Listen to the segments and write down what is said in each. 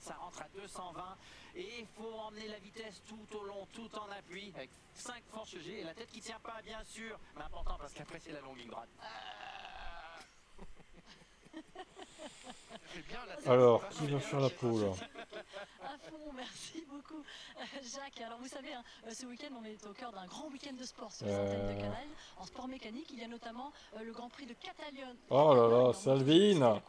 ça rentre à 220 et il faut emmener la vitesse tout au long, tout en appui, avec 5 forces G et la tête qui tient pas bien sûr, mais important parce qu'après c'est la longue ligne droite. Alors, qui va faire la pole? À fond, merci beaucoup Jacques. Alors vous savez, ce week-end on est au cœur d'un grand week-end de sport sur les antennes de Canal. En sport mécanique, il y a notamment le Grand Prix de Catalogne. Oh là là, Salvin!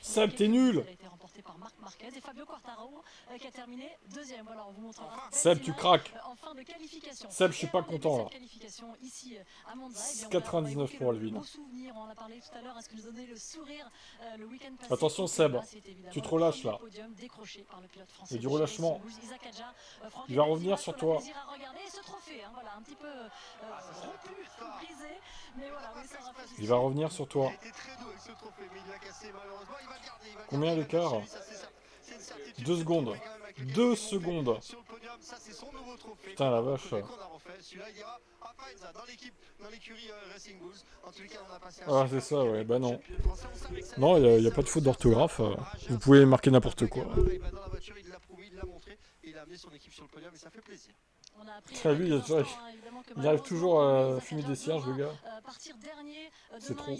Seb, t'es nul! Elle a été remportée par Marc Marquez et Fabio Quartararo qui a terminé deuxième. Voilà, on vous montrera. Seb, tu craques! En fin de qualification. Seb, je suis pas content là. Qualification ici à Monza. 99 pour Alvin. Beau souvenir, on en a parlé tout à l'heure. Est-ce que nous donnait le sourire le week-end passé? Attention Seb, tu te relâches là. Il y a du relâchement. Il va revenir sur toi. Il va revenir sur toi. Combien d'écart? 2 secondes. 2 secondes. Putain la vache. Ah c'est ça ouais, bah non. Non, il n'y a pas de faute d'orthographe. Vous pouvez marquer n'importe quoi. Lui, il arrive toujours à fumer des cierges, le gars. C'est trop.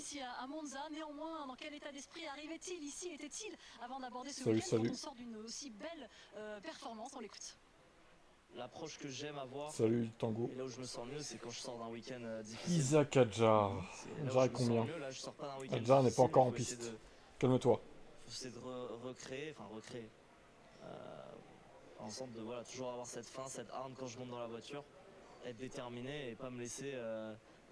Néanmoins, dans quel état d'esprit arrivait-il ici? Était-il avant d'aborder ce week-end quand on sort d'une aussi belle performance? On l'écoute. L'approche que j'aime avoir, salut Tango. Et là où je me sens mieux, c'est quand je sors d'un week-end difficile. Isaac Adjar. Adjar est combien? Adjar n'est pas encore en piste. Calme-toi. C'est de recréer. Ensemble de voilà, toujours avoir cette fin, cette arme quand je monte dans la voiture, être déterminé et pas me laisser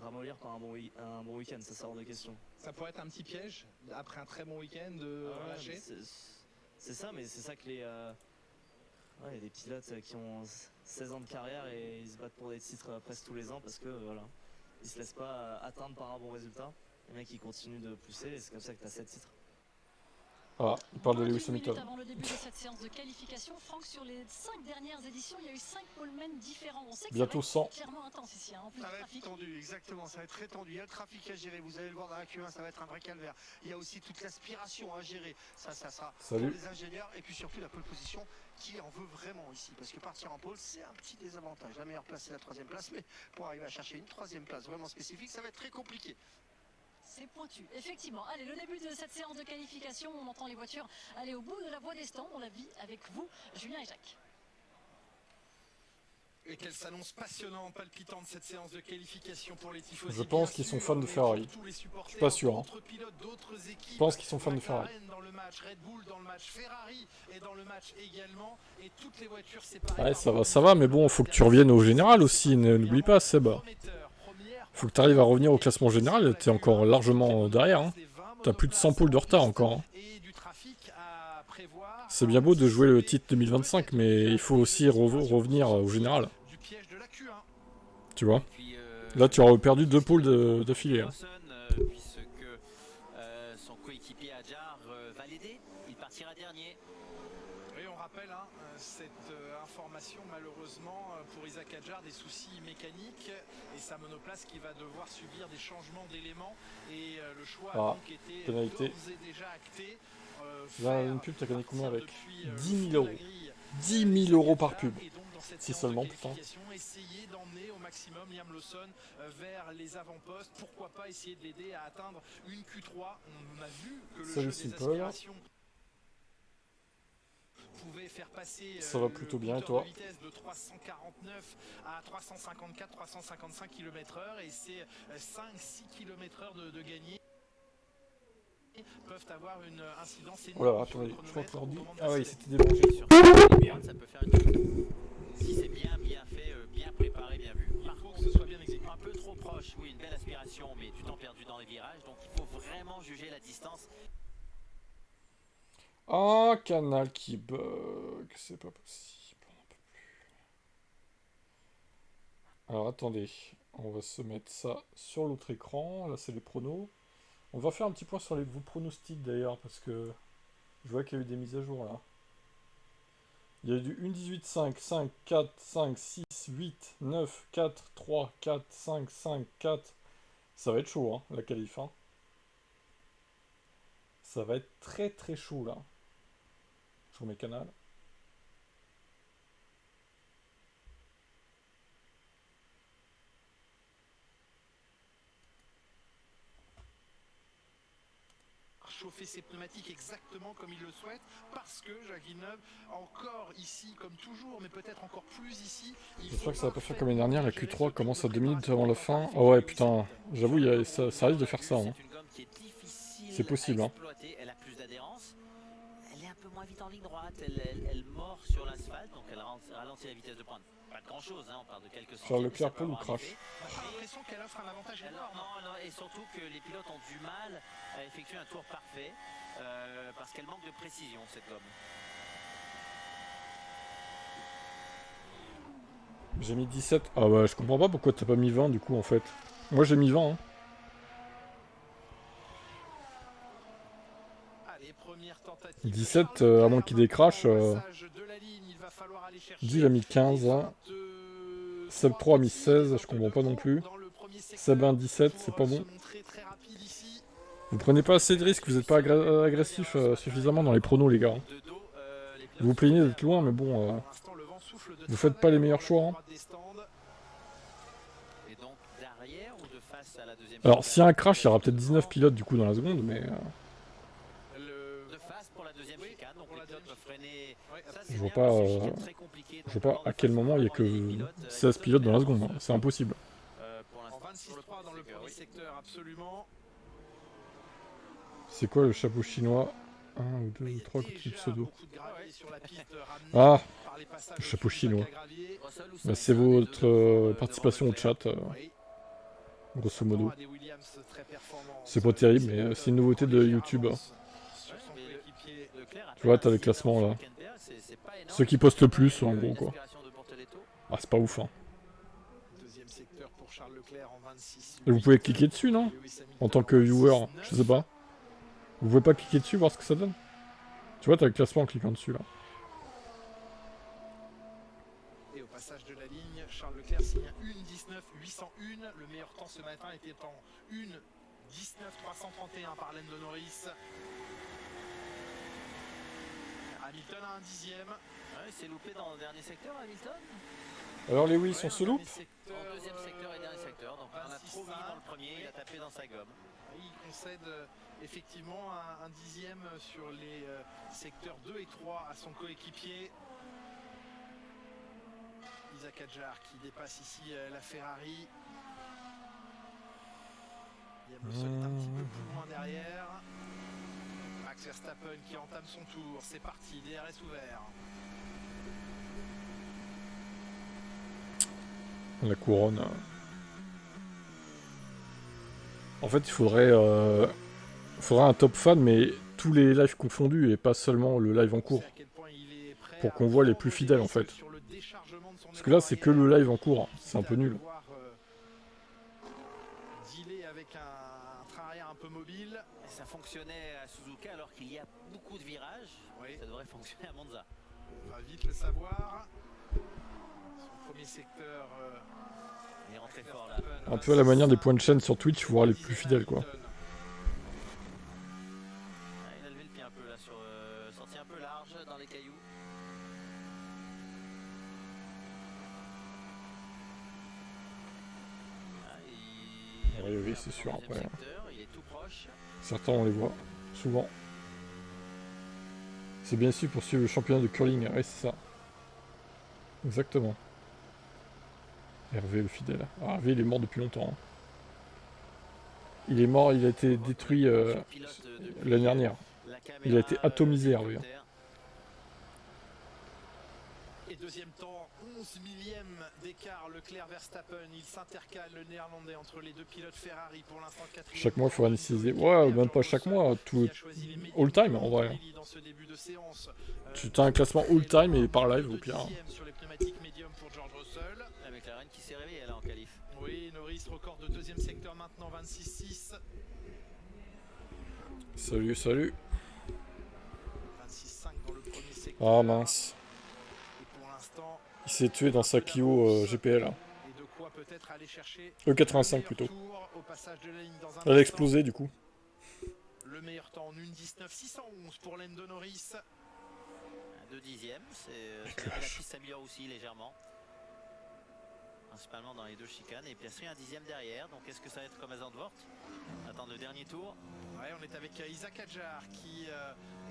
ramollir par un bon week-end, ça sort de question. Ça pourrait être un petit piège après un très bon week-end de relâcher. C'est ça, mais c'est ça que les y a des pilotes qui ont 16 ans de carrière et ils se battent pour des titres presque tous les ans parce que voilà, ils se laissent pas atteindre par un bon résultat. Les mecs ils continuent de pousser et c'est comme ça que tu as 7 titres. Ah, il parle de Lewis Hamilton. Avant le début de cette séance de qualification, Franck, sur les 5 dernières éditions, il y a eu 5 polemen différents. On sait que bientôt ça va 100. être clairement intense ici. En plus ça va être tendu, exactement, ça va être très tendu. Il y a le trafic à gérer, vous allez le voir dans la Q1, ça va être un vrai calvaire. Il y a aussi toute l'aspiration à gérer. Ça sera Salut. Pour les ingénieurs et puis surtout la pole position qui en veut vraiment ici. Parce que partir en pole, c'est un petit désavantage. La meilleure place, c'est la 3e place, mais pour arriver à chercher une 3e place vraiment spécifique, ça va être très compliqué. C'est pointu, effectivement. Allez, le début de cette séance de qualification, on entend les voitures aller au bout de la voie des stands. On la vit avec vous, Julien et Jacques. Et qu'elle s'annonce passionnante, palpitante cette séance de qualification pour les tifosi. Je pense qu'ils sont fans de Ferrari. Je suis pas sûr. Hein. Je pense qu'ils sont fans de Ferrari. Dans le match Red Bull, dans le match Ferrari et dans le match également. Et toutes les voitures ouais, ça va, mais bon, faut que tu reviennes au général aussi. N'oublie pas, Seb. Faut que tu arrives à revenir au classement général, t'es encore largement derrière. Hein. T'as plus de 100 poules de retard encore. Hein. C'est bien beau de jouer le titre 2025, mais il faut aussi revenir au général. Tu vois? Là, tu auras perdu 2 poules d'affilée. Hein. Puisque son coéquipier Adjar validé, il partira dernier. Oui, on rappelle cette information malheureusement pour Isaac Adjar, des soucis mécaniques et sa monoplace qui va devoir subir des changements d'éléments et le choix a donc été d'ores et déjà acté. Là, une pub, t'as gagné combien avec 10 000 €. 10 000 € par pub. Si seulement, putain. Essayer d'emmener au maximum Liam Lawson vers les avant-postes. Pourquoi pas essayer de l'aider à atteindre une Q3. On a vu que le jeu des aspirations pouvait faire passer ça va plutôt bien et toi? De vitesse de 349 à 354, 355 km/h et c'est 5-6 km/h de gagné. Peuvent avoir une incidence énorme. Voilà, attendez, je crois que l'ordi. Ah oui, c'était débranché. Ça peut faire une chose. Si c'est bien fait, bien préparé, bien vu. Par contre, que ce soit bien exécuté. Un peu trop proche, oui, une belle aspiration, mais du temps perdu dans les virages, donc il faut vraiment juger la distance. Ah, Canal qui bug, c'est pas possible, on n'en peut plus. Alors attendez, on va se mettre ça sur l'autre écran, là c'est les pronos. On va faire un petit point sur vos pronostics d'ailleurs, parce que je vois qu'il y a eu des mises à jour là. Il y a eu du 1-18-5, 5, 4, 5, 6, 8, 9, 4, 3, 4, 5, 5, 4. Ça va être chaud, hein, la qualif. Hein. Ça va être très très chaud là. sur mes canals. Chauffer ses pneumatiques exactement comme il le souhaite, parce que Jacques Villeneuve, encore ici, comme toujours, mais peut-être encore plus ici. J'espère que ça va pas faire comme l'année dernière, la Q3 commence à 2 minutes avant la fin. Oh ouais, putain, j'avoue, ça risque de faire ça. Hein. C'est possible. Hein. Elle a plus d'adhérence. Elle est un peu moins vite en ligne droite. Elle mord sur l'asphalte, donc elle ralentit la vitesse de pointe. Pas de grand chose, hein, on parle de quelques centièmes. Charles Leclerc pole ou crash? J'ai l'impression qu'elle offre un avantage énorme. Non, et surtout que les pilotes ont du mal à effectuer un tour parfait parce qu'elle manque de précision, cette gomme. J'ai mis 17. Ah bah je comprends pas pourquoi t'as pas mis 20 du coup en fait. Moi j'ai mis 20. Hein. Allez, première tentative. 17, à moins qu'il décrache. Guy il a mis 15. Hein. Seb 3 a mis 16, je comprends pas non plus. Seb 1 17, c'est pas bon. Vous prenez pas assez de risques, vous êtes pas agressif suffisamment dans les pronos les gars. Vous vous plaignez d'être loin mais bon, vous faites pas les meilleurs choix. Hein. Alors s'il y a un crash, il y aura peut-être 19 pilotes du coup dans la seconde, mais... Je vois pas à quel moment il y a que 16 pilotes dans la seconde, hein. C'est impossible. C'est quoi le chapeau chinois? 1 ou 2 ou 3 petits pseudo. Ah, le chapeau chinois. Bah, c'est votre participation au chat, grosso modo. C'est pas terrible, mais c'est une nouveauté de YouTube. Tu vois, t'as les classements là. Ceux qui postent le plus, en gros, quoi. Ah, c'est pas ouf, hein. Et vous pouvez cliquer dessus, non? En tant que viewer, je sais pas. Vous pouvez pas cliquer dessus, voir ce que ça donne? Tu vois, t'as le classement en cliquant dessus, là. Et au passage de la ligne, Charles Leclerc signe 1:19.801. Le meilleur temps ce matin était en 1:19.331 par Lando Norris. Hamilton a un dixième. Ouais, il s'est loupé dans le dernier secteur, Hamilton. Alors les Lewis, on se loupe? En deuxième secteur et dernier secteur, donc on a trop mis dans le premier, il a tapé dans sa gomme. Il concède effectivement un dixième sur les secteurs 2 et 3 à son coéquipier. Isaac Hadjar qui dépasse ici la Ferrari. Liam Lawson est un petit peu plus loin derrière. Max Verstappen qui entame son tour, c'est parti, DRS ouvert. La couronne. En fait, il faudrait un top fan, mais tous les lives confondus et pas seulement le live en cours. Pour qu'on voit les plus fidèles en fait. Parce que là, c'est que le live en cours. C'est un peu nul. Avec un train arrière un peu mobile. Ça fonctionnait à Suzuka alors qu'il y a beaucoup de virages. Oui. Ça devrait fonctionner à Monza. On va vite le savoir. Son premier secteur. Il est rentré fort là. Un peu à la manière des points de chaîne sur Twitch, voir les plus fidèles quoi. Il a levé le pied un peu là, sorti un peu large dans les cailloux. Oui, c'est sûr après. Secteur, il est tout proche. Certains on les voit, souvent. C'est bien sûr pour suivre le championnat de curling, ouais c'est ça. Exactement. Hervé le fidèle. Ah, Hervé il est mort depuis longtemps. Hein. Il est mort, il a été détruit l'année dernière. Il a été atomisé Hervé. Et deuxième temps, 11 millième d'écart, Leclerc-Verstappen, il s'intercale le néerlandais entre les deux pilotes Ferrari pour l'instant quatrième. Chaque mois il faut analyser. Ouais, même pas chaque mois, tout all time en vrai. Tu as un classement all time et par live au pire. Sur les pneumatiques médium pour George Russell. La McLaren qui s'est réveillée là en qualif. Oui, Norris record de deuxième secteur maintenant, 26-6. Salut, salut. 26-5 dans le premier secteur. Ah mince. Il s'est tué dans sa Clio GPL. E85 plutôt. Elle a explosé du coup. Le meilleur temps en 1:19.611 pour Lando Norris. dixièmes. La piste s'améliore aussi légèrement. Principalement dans les deux chicanes. Et Piastri un dixième derrière. Donc est-ce que ça va être comme à Zandvoort? Attendre le dernier tour. Ouais, on est avec Isaac Hadjar qui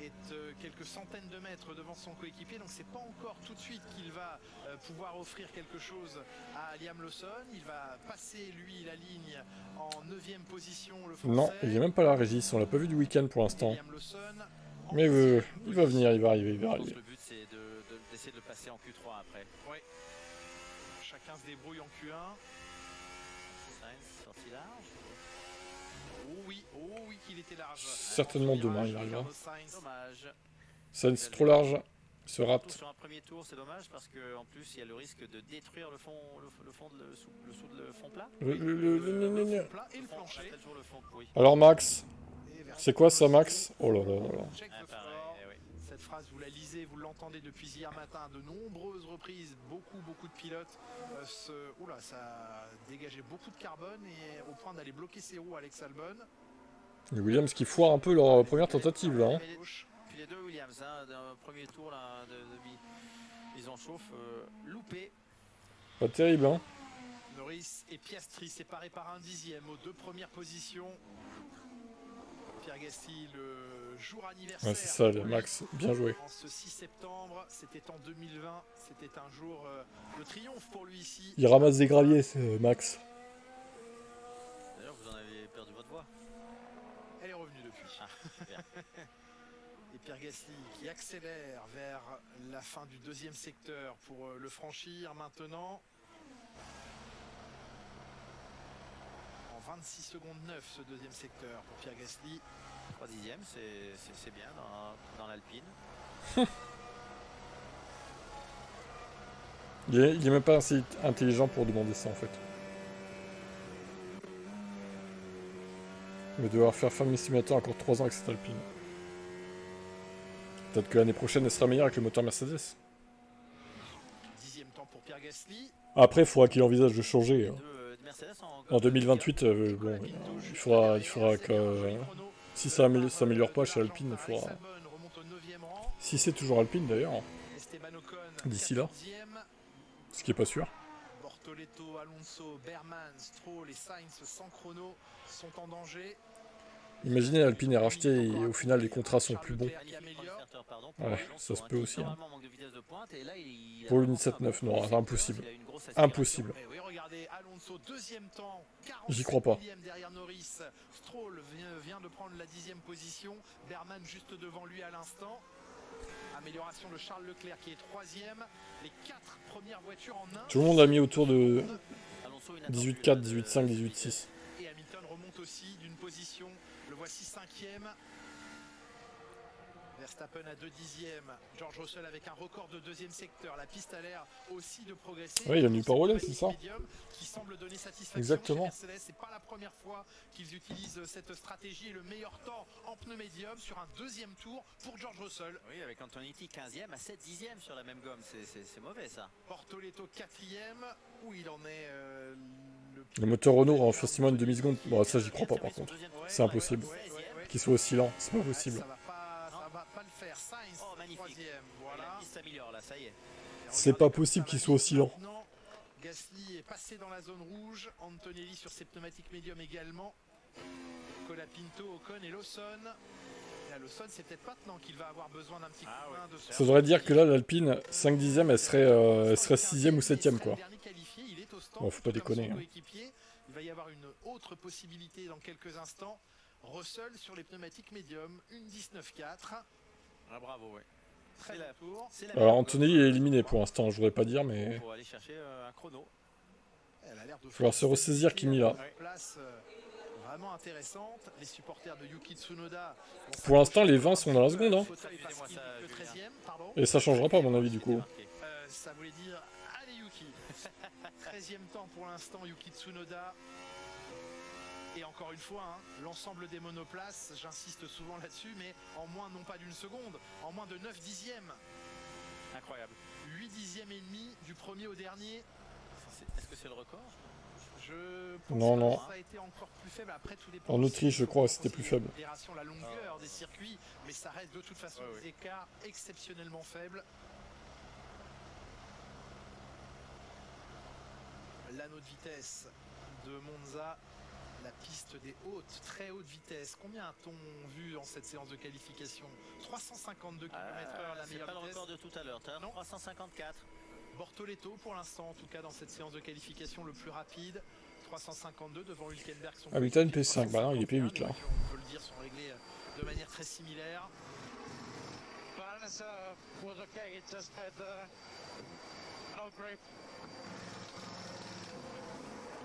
est quelques centaines de mètres devant son coéquipier. Donc c'est pas encore tout de suite qu'il va pouvoir offrir quelque chose à Liam Lawson. Il va passer lui la ligne en 9e position. Le Français. Non, il est même pas là, Régis. On l'a pas vu du week-end pour l'instant. Liam Lawson en Mais 10e il va venir, il va arriver, il va Je pense que arriver. le but c'est d'essayer de le passer en Q3 après. Ouais. Chacun se débrouille en Q1. Sainz sorti large. Oh oui qu'il était large. Certainement demain, il arrivera. Dommage. Sainz trop large, il se rate. Sur un premier tour, c'est dommage parce qu'en plus il y a le risque de détruire le fond, le sous de fond plat. Le fond plat et le On plancher. appelle toujours le fond, oui. Alors Max, Et vers c'est quoi ça Max? Oh là là là là. Check Ah, the pareil, floor. oui. Cette phrase, vous la lisez, vous l'entendez depuis hier matin, de nombreuses reprises, beaucoup de pilotes. Oula, ça a dégagé beaucoup de carbone et au point d'aller bloquer ses roues, Alex Albon. Les Williams qui foirent un peu leur première tentative là. Hein. Puis les deux Williams, dans le premier tour là, ils en chauffent loupé. Pas terrible hein. Norris et Piastri séparés par un dixième aux deux premières positions. Pierre Gasly, le jour anniversaire. Ouais, c'est ça, les Max, bien joué. En ce 6 septembre, c'était en 2020, c'était un jour de triomphe pour lui ici. Il ramasse des graviers, c'est Max. D'ailleurs, vous en avez perdu votre voix. Elle est revenue depuis. Ah, super. Et Pierre Gasly qui accélère vers la fin du deuxième secteur pour le franchir maintenant. En 26 secondes 9 ce deuxième secteur pour Pierre Gasly. 3 dixièmes, c'est bien dans l'Alpine. Il est même pas assez intelligent pour demander ça en fait. Il va devoir faire Farming Simulator encore 3 ans avec cette Alpine. Peut-être que l'année prochaine elle sera meilleure avec le moteur Mercedes. Dixième temps pour Pierre Gasly. Après, il faudra qu'il envisage de changer. Hein. De Mercedes En 2028, bon, il faudra que... si ça s'améliore pas chez Alpine, il faudra... Si c'est toujours Alpine d'ailleurs, d'ici là. Ce qui est pas sûr. Bortoleto, Alonso, Berman, Stroll et Sainz sans chrono sont en danger. Imaginez Alpine est racheté et au final les contrats sont plus bons. Ouais, ça se peut aussi. Hein. Pour le 7-9, non, c'est impossible. Impossible. Et oui, regardez, Alonso, deuxième temps, J'y crois pas. derrière Norris. Stroll vient de prendre la 10e position. Berman juste devant lui à l'instant. Amélioration de Charles Leclerc qui est 3e. Les 4 premières voitures en 1. Tout le monde a mis autour de 18-4, 18-5, 18-6. Et Hamilton remonte aussi d'une position. Le voici 5e. Verstappen à 2 dixièmes. George Russell avec un record de deuxième secteur. La piste a l'air aussi de progresser. Ouais, il a mis par relais, c'est ça. Qui semble donner satisfaction. Exactement. Mercedes, c'est pas la première fois qu'ils utilisent cette stratégie et le meilleur temps en pneu médium sur un deuxième tour pour George Russell. Oui, avec Antonetti 15e à 7 dixièmes sur la même gomme, c'est mauvais ça. Bortoleto 4e, où il en est Le moteur Renault en facilement une demi-seconde. Bon, ça j'y crois pas par contre. C'est impossible. Qu'il soit aussi lent, c'est pas possible. Ça va pas le faire. Sainz, Oh, magnifique. 3e, voilà. La piste s'améliore là, ça y est. C'est pas possible qu'il soit aussi lent. Maintenant, Gasly est passé dans la zone rouge. Antonelli sur ses pneumatiques médium également. Colapinto, Ocon et Lawson. Et à Lawson, c'est peut-être maintenant qu'il va avoir besoin d'un petit coup de main de ce. Ça voudrait dire que là, l'Alpine, 5 dixièmes, elle serait 6ème ou 7ème quoi. Bon, faut pas déconner. Hein. Il va y avoir une autre possibilité dans quelques instants. Russell sur les pneumatiques médium, une 19.4. Ah, bravo, oui. Très bien tour. Alors Antonelli est éliminé pour l'instant, je voudrais pas dire, mais... Pour aller chercher un chrono. Elle a l'air de falloir se ressaisir Kimi là. Place vraiment intéressante. Les supporters de Yuki Tsunoda. Pour l'instant, les 20 sont dans la seconde. Hein. Excusez-moi, ça, Le 13e, pardon. Et ça changera pas à mon avis du coup. Ça voulait dire allez Yuki. 13e temps pour l'instant Yuki Tsunoda. Et encore une fois, hein, l'ensemble des monoplaces, j'insiste souvent là-dessus, mais en moins non pas d'une seconde, en moins de 9 dixièmes. Incroyable. 8 dixièmes et demi du premier au dernier. Est-ce que c'est le record? Je Je pense Non, que non. ça a été encore plus faible. Après, tout dépend En aussi Autriche, je de crois, c'était plus faible. la longueur des circuits, mais ça reste de toute façon des écarts exceptionnellement faibles. L'anneau de vitesse de Monza, la piste des hautes, très hautes vitesses. Combien a-t-on vu en cette séance de qualification? 352 km/h, la C'est meilleure pas le vitesse. record de tout à l'heure. Non. 354. Bortoletto pour l'instant, en tout cas dans cette séance de qualification, le plus rapide. 352 devant Hülkenberg. Son Hamilton coéquipier, P5, bah non, il est P8 là. Les voitures, on peut le dire, sont réglées de manière très similaire.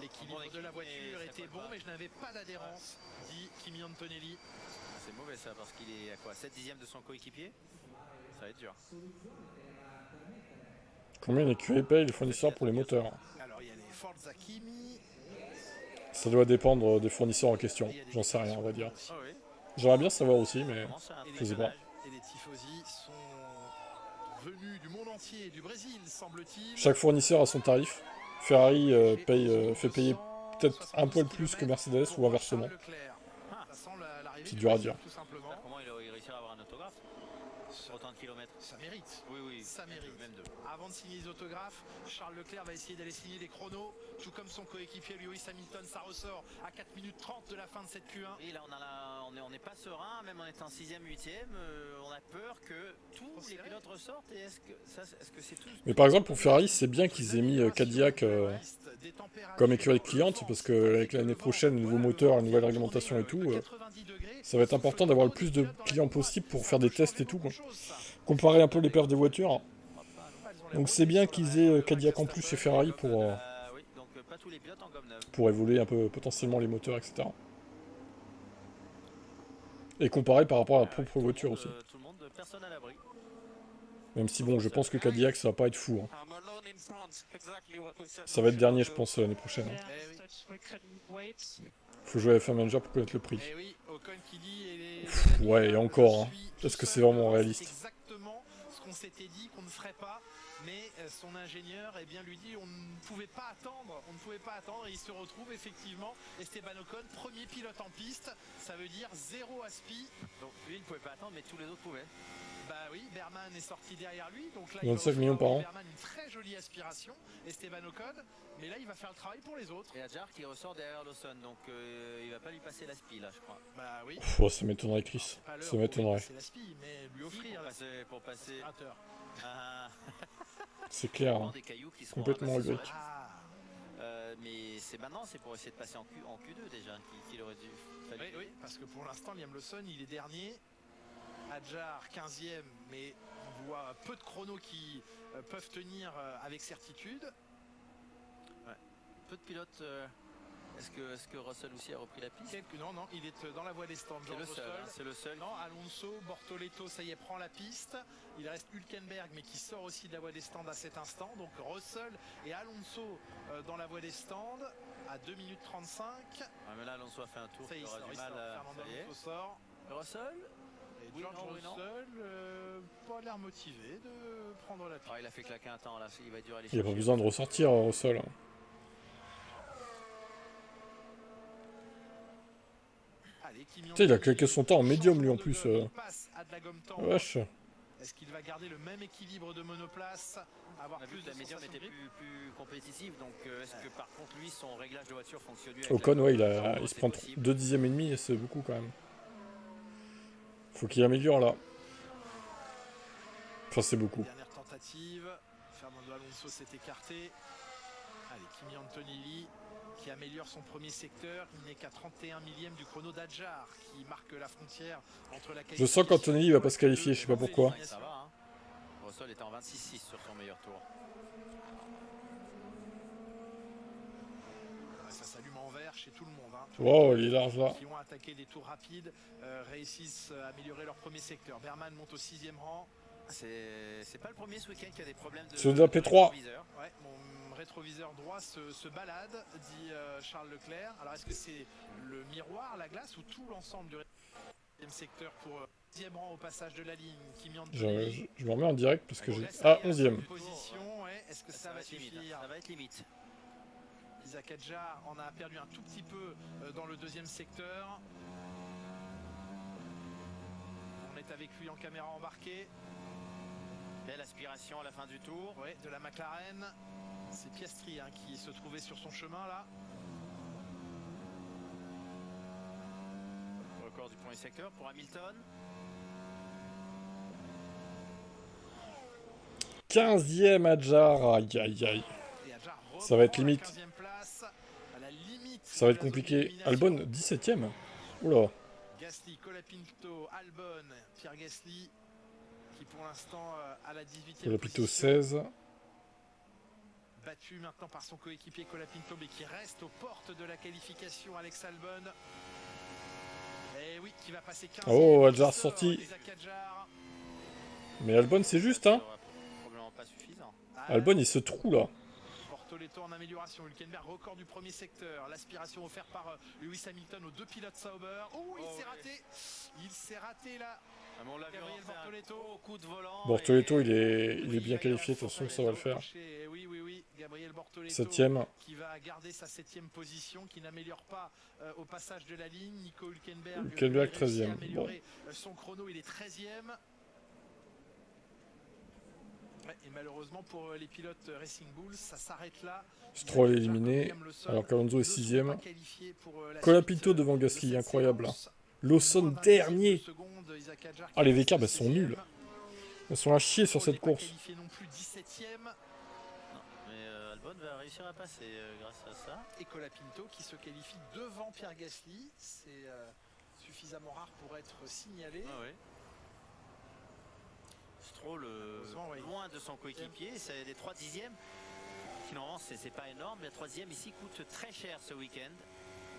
L'équilibre de la voiture était bon, mais je n'avais pas d'adhérence, dit Kimi Antonelli. C'est mauvais ça, parce qu'il est à quoi, 7 dixièmes de son coéquipier. Ça va être dur. Combien l'écurie paye les fournisseurs pour les moteurs? Alors il y a les Forza Kimi. Ça doit dépendre des fournisseurs en question. J'en sais rien, on va dire. Ah oui. J'aimerais bien savoir aussi, mais Comment ça, je sais pas. Et les tifosi sont venus du monde entier, du Brésil, semble-t-il. Chaque fournisseur a son tarif. Ferrari fait payer peut-être un poil plus que Mercedes ou inversement. C'est dur à dire. Tout simplement. Comment il réussira à avoir un autographe? Autant de kilomètres. Ça mérite. Oui, oui. Ça mérite. Même deux. Avant de signer les autographes, Charles Leclerc va essayer d'aller signer des chronos, tout comme son coéquipier Lewis Hamilton. Ça ressort à 4 minutes 30 de la fin de cette Q1. Et là, on n'est pas serein, même en étant 6ème, 8ème. On a peur que tous les pilotes ressortent. Et est-ce que c'est tout? Mais par exemple, pour Ferrari, c'est bien qu'ils aient mis Cadillac comme écurie cliente, parce que avec l'année prochaine, le nouveau moteur, la nouvelle réglementation et tout, ça va être important d'avoir le plus de clients possible pour faire des tests et tout, quoi. Comparer un peu les perfs des voitures. Donc c'est bien qu'ils aient Cadillac en plus chez Ferrari Oui, donc pas tous les pilotes en gomme neuve. pour évoluer un peu potentiellement les moteurs, etc. Et comparer par rapport à la propre voiture aussi. Tout le monde, personne à l'abri. Même si bon, je pense que Cadillac, ça va pas être fou, hein. Ça va être dernier, je pense, l'année prochaine, hein. Faut jouer à F1 Manager pour connaître le prix. Et oui, Ocon qui dit Ouais, et encore, hein. Est-ce que c'est vraiment réaliste? C'est exactement ce qu'on s'était dit qu'on ne ferait pas, mais son ingénieur bien, lui dit on ne pouvait pas attendre, et il se retrouve effectivement Esteban Ocon, premier pilote en piste, ça veut dire 0 aspi. Donc lui, il ne pouvait pas attendre, mais tous les autres pouvaient. Bah oui, Berman est sorti derrière lui, donc là 25 millions par an. Berman, une très jolie aspiration, Esteban Ocon, mais là il va faire le travail pour les autres. Et Adjar qui ressort derrière Lawson, donc il va pas lui passer l'aspi là, je crois. Bah oui. Oh, ça m'étonnerait, Chris. Ça m'étonnerait. C'est l'aspi, mais lui offrir pour passer. Ah. C'est clair, hein. Des cailloux qui seront Complètement ramassés sur grec. mais c'est maintenant, c'est pour essayer de passer en Q2 déjà qu'il aurait dû. Oui, parce que pour l'instant, Liam Lawson, il est dernier. Adjar 15e, mais on voit peu de chronos qui peuvent tenir avec certitude. Ouais. Peu de pilotes. Est-ce que Russell aussi a repris la piste? Non, il est dans la voie des stands. C'est le seul. Non, Alonso, Bortoletto, ça y est, prend la piste. Il reste Hülkenberg, mais qui sort aussi de la voie des stands à cet instant. Donc Russell et Alonso dans la voie des stands à 2 minutes 35. Ouais, mais là, Alonso a fait un tour. Ça y est, il aura du mal à. Fernando Alonso sort. Russell? Et George Russell, pas l'air motivé de prendre la piste. Il a fait claquer un temps là, il va durer aller. Il n'y a pas besoin de ressortir, Russell. Putain, il a claqué son temps en médium lui en plus. Wesh. Est-ce qu'il va garder le même équilibre de monoplace, avoir plus de la médium était plus compétitive, donc est-ce que par contre lui son réglage de voiture fonctionne mieux? Ocon, ouais, il se prend 2 dixièmes et demi et c'est beaucoup quand même. Faut qu'il améliore là. Enfin, c'est beaucoup. Dernière tentative, Fernando Alonso s'est écarté. Allez, Kimi Antonelli qui améliore son premier secteur. Il n'est qu'à 31 millième du chrono d'Adjar qui marque la frontière entre la qualification. Je sens qu'Antonelli va pas se qualifier, je sais pas pourquoi. Ça va, hein. Russell était en 26-6 sur son meilleur tour. Ça s'allume en vert chez tout le monde. Hein. Wow, il est large là. Qui ont attaqué des tours rapides réussissent à améliorer leur premier secteur. Berman monte au 6e rang. C'est pas le premier ce week-end qui a des problèmes de. C'est de la P3. Ouais, mon rétroviseur droit se balade, dit Charles Leclerc. Alors est-ce que c'est le miroir, la glace ou tout l'ensemble du 10e secteur pour 10e rang au passage de la ligne qui Je me remets en direct parce que j'ai. Ah, 11e. Position, ouais. Est-ce que ça va être limite. suffire? Ça va être limite. Isaac Hadjar en a perdu un tout petit peu dans le deuxième secteur. On est avec lui en caméra embarquée. Belle aspiration à la fin du tour. Ouais, de la McLaren. C'est Piastri hein, qui se trouvait sur son chemin là. Record du premier secteur pour Hamilton. 15e Hadjar, aïe aïe aïe. Et Hadjar Ça va être reprend la limite. 15e place, à la limite Ça va de être la zone compliqué. d'élimination. Albon, 17e. Oula. Gasly, Colapinto, Albon, Pierre Gasly qui pour l'instant à la 18e Colapinto position. 16. Battu maintenant par son coéquipier Colapinto mais qui reste aux portes de la qualification, Alex Albon. Et oui, qui va passer 15e. Oh, Hadjar Il sort, sorti. Isaac Hadjar. Mais Albon, c'est juste, hein. Ça sera probablement pas suffisant. Albon, il se trouve là. Bortoletto en amélioration, Hülkenberg record du premier secteur, l'aspiration offerte par Lewis Hamilton aux deux pilotes Sauber. Oh, il s'est raté. Il s'est raté là. Ah, mais on l'a vu Gabriel en faire un Bortoletto. gros coup de volant. Bortoletto, et- il est Oui, bien là, qualifié, il a de toute façon, ça va le faire. Oui, oui, oui. Gabriel Bortoletto 7e. qui va garder sa 7e position, qui n'améliore pas au passage de la ligne. Nico Hülkenberg, Hülkenberg, lui, réussit à 13e. améliorer son chrono, il est 13e. Ouais, et malheureusement pour les pilotes Racing Bulls, ça s'arrête là. Stroll Isaac éliminé, Hadjar, comme Lawson, alors qu'Alonso est ne sont 6e. pas qualifiés pour, la Colapinto suite, devant de Gasly, cette incroyable. séance. Lawson Moins d'un dernier. dixième de seconde, Isaac Hadjar Ah, les qui VK, reste elles sont 16e. nulles. Elles sont à chier sur Stroll cette n'est pas course. qualifié non plus 17e. Non, mais Albon va réussir à passer grâce à ça. Et Colapinto qui se qualifie devant Pierre Gasly. C'est suffisamment rare pour être signalé. Ah oui. Stroll Heureusement, oui. loin de son coéquipier, c'est des 3 dixièmes. Finalement, c'est pas énorme, mais la 3e ici coûte très cher ce week-end.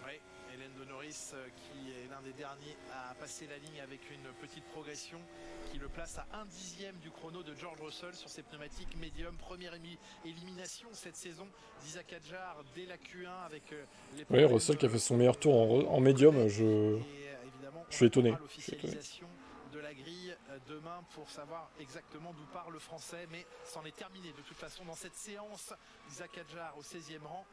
Oui, Hélène de Norris qui est l'un des derniers à passer la ligne avec une petite progression qui le place à 1/10 du chrono de George Russell sur ses pneumatiques médium. Première élimination cette saison d'Isaac Hadjar dès la Q1 avec les Oui, problèmes, Russell qui a fait son meilleur tour en médium, et, je évidemment, suis étonné. on aura l'officialisation de la grille demain pour savoir exactement d'où part le français, mais c'en est terminé de toute façon dans cette séance. Isaac Hadjar au 16e rang.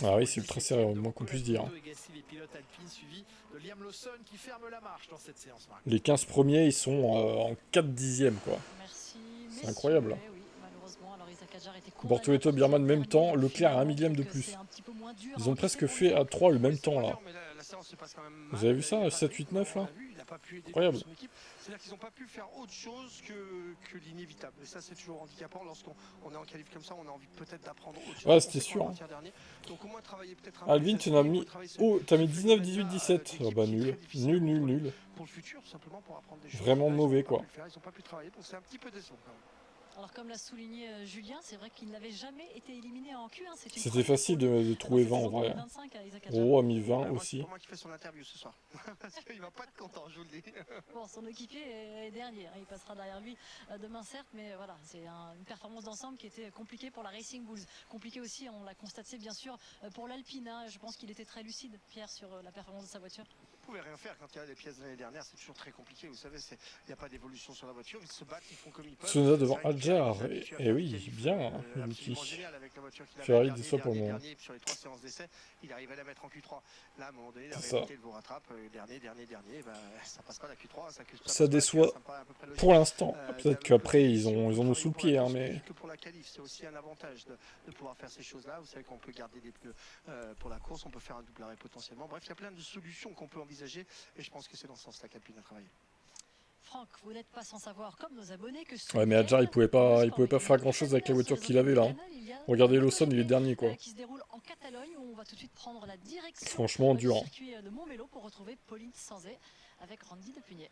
Ah oui, c'est ultra serré, au moins qu'on puisse dire. Et Gasly, les pilotes alpines, suivis de Liam Lawson qui ferme la marche dans cette séance, Marc. Les 15 premiers, ils sont en 4 dixièmes, quoi. Merci. C'est incroyable. Eh oui, malheureusement, alors Isaac Hadjar était condamné Bortoletto, à Birman, partir même temps, dernier. Leclerc à un Finalement, millième de donc, plus. c'est un petit peu moins dur Ils à ont presque encaisser fait pour à 3 le même temps, là. Mais la séance se passe quand même Vous mal. avez vu ça, Il a pas 7-8-9, on là l'a vu, il a pas pu aider Incroyable. son équipe. C'est-à-dire qu'ils n'ont pas pu faire autre chose que l'inévitable. Et ça, c'est toujours handicapant. Lorsqu'on est en qualif comme ça, on a envie peut-être d'apprendre autre chose. Ouais, On c'était sait sûr, qu'on hein. tient dernier. Donc au moins travailler peut-être un Alvin, peu tu en as les mis... aspects, travailler ce- Oh, t'as mis ce 19, phénomène-là, 18, 17. d'équipe Ah bah qui est nul. très difficile à Nul, nul, contrôler nul. pour le futur, tout simplement pour apprendre des choses. Vraiment Là, ils ont mauvais, pas quoi. pu le faire, ils n'ont pas pu travailler, donc c'est un petit peu décevant quand même. Alors comme l'a souligné Julien, c'est vrai qu'il n'avait jamais été éliminé en Q1. C'est une C'était première facile pour lui. de trouver Dans 20 cette en saison vrai. 2025 à Isaac Hadjar. Oh, a mis 20 Moi, c'est aussi. pour moi qui fait son interview ce soir. Parce qu'il va pas être content, je vous le dis. Bon, son équipier est dernier, hein. Il passera derrière lui demain certes, mais voilà, c'est une performance d'ensemble qui était compliquée pour la Racing Bulls. Compliquée aussi, on l'a constaté bien sûr pour l'Alpine, hein. Je pense qu'il était très lucide, Pierre, sur la performance de sa voiture. Vous pouvez rien faire quand il y a des pièces de l'année dernière, c'est toujours très compliqué. Vous savez, il n'y a pas d'évolution sur la voiture, ils se battent, ils font comme ils peuvent. Tsunoda devant C'est vrai qu'il Hadjar. s'est habitué à Et faire oui, des qualifs, bien, absolument l'outil. génial avec la voiture qu'il avait Ferrari dernier, déçoit pour le moment. dernier, sur les 3 séances d'essai, il arrive à la mettre en Q3. Là, à un moment donné, la C'est ça. réalité, elle vous rattrape. Dernier, ben, ça passe pas la Q3, ça passe Ça pas la déçoit Q1, ça me paraît à peu près logique. Pour l'instant. Il y a Peut-être le qu'après, côté ils ont on peut nous sous le travailler pied, pour hein, la mais... course, que pour la qualif, c'est aussi un avantage de pouvoir faire ces choses-là. Vous savez qu'on peut garder des pneus pour la course, on peut faire un double arrêt potentiellement. Bref, il y a plein de solutions qu'on peut envisager et je pense que c'est dans ce sens-là qu'Alpine a travaillé. Franck, vous n'êtes pas sans savoir, comme nos abonnés, que ce Ouais, mais Hadjar, il pouvait pas faire grand-chose avec la voiture qu'il avait, là. Regardez Lawson, il est dernier, quoi. Qui se déroule en Catalogne, où on va tout de suite prendre la direction Franchement, du dur, hein. circuit de Montmélo pour retrouver Pauline Sanzet avec Randy Depugnet.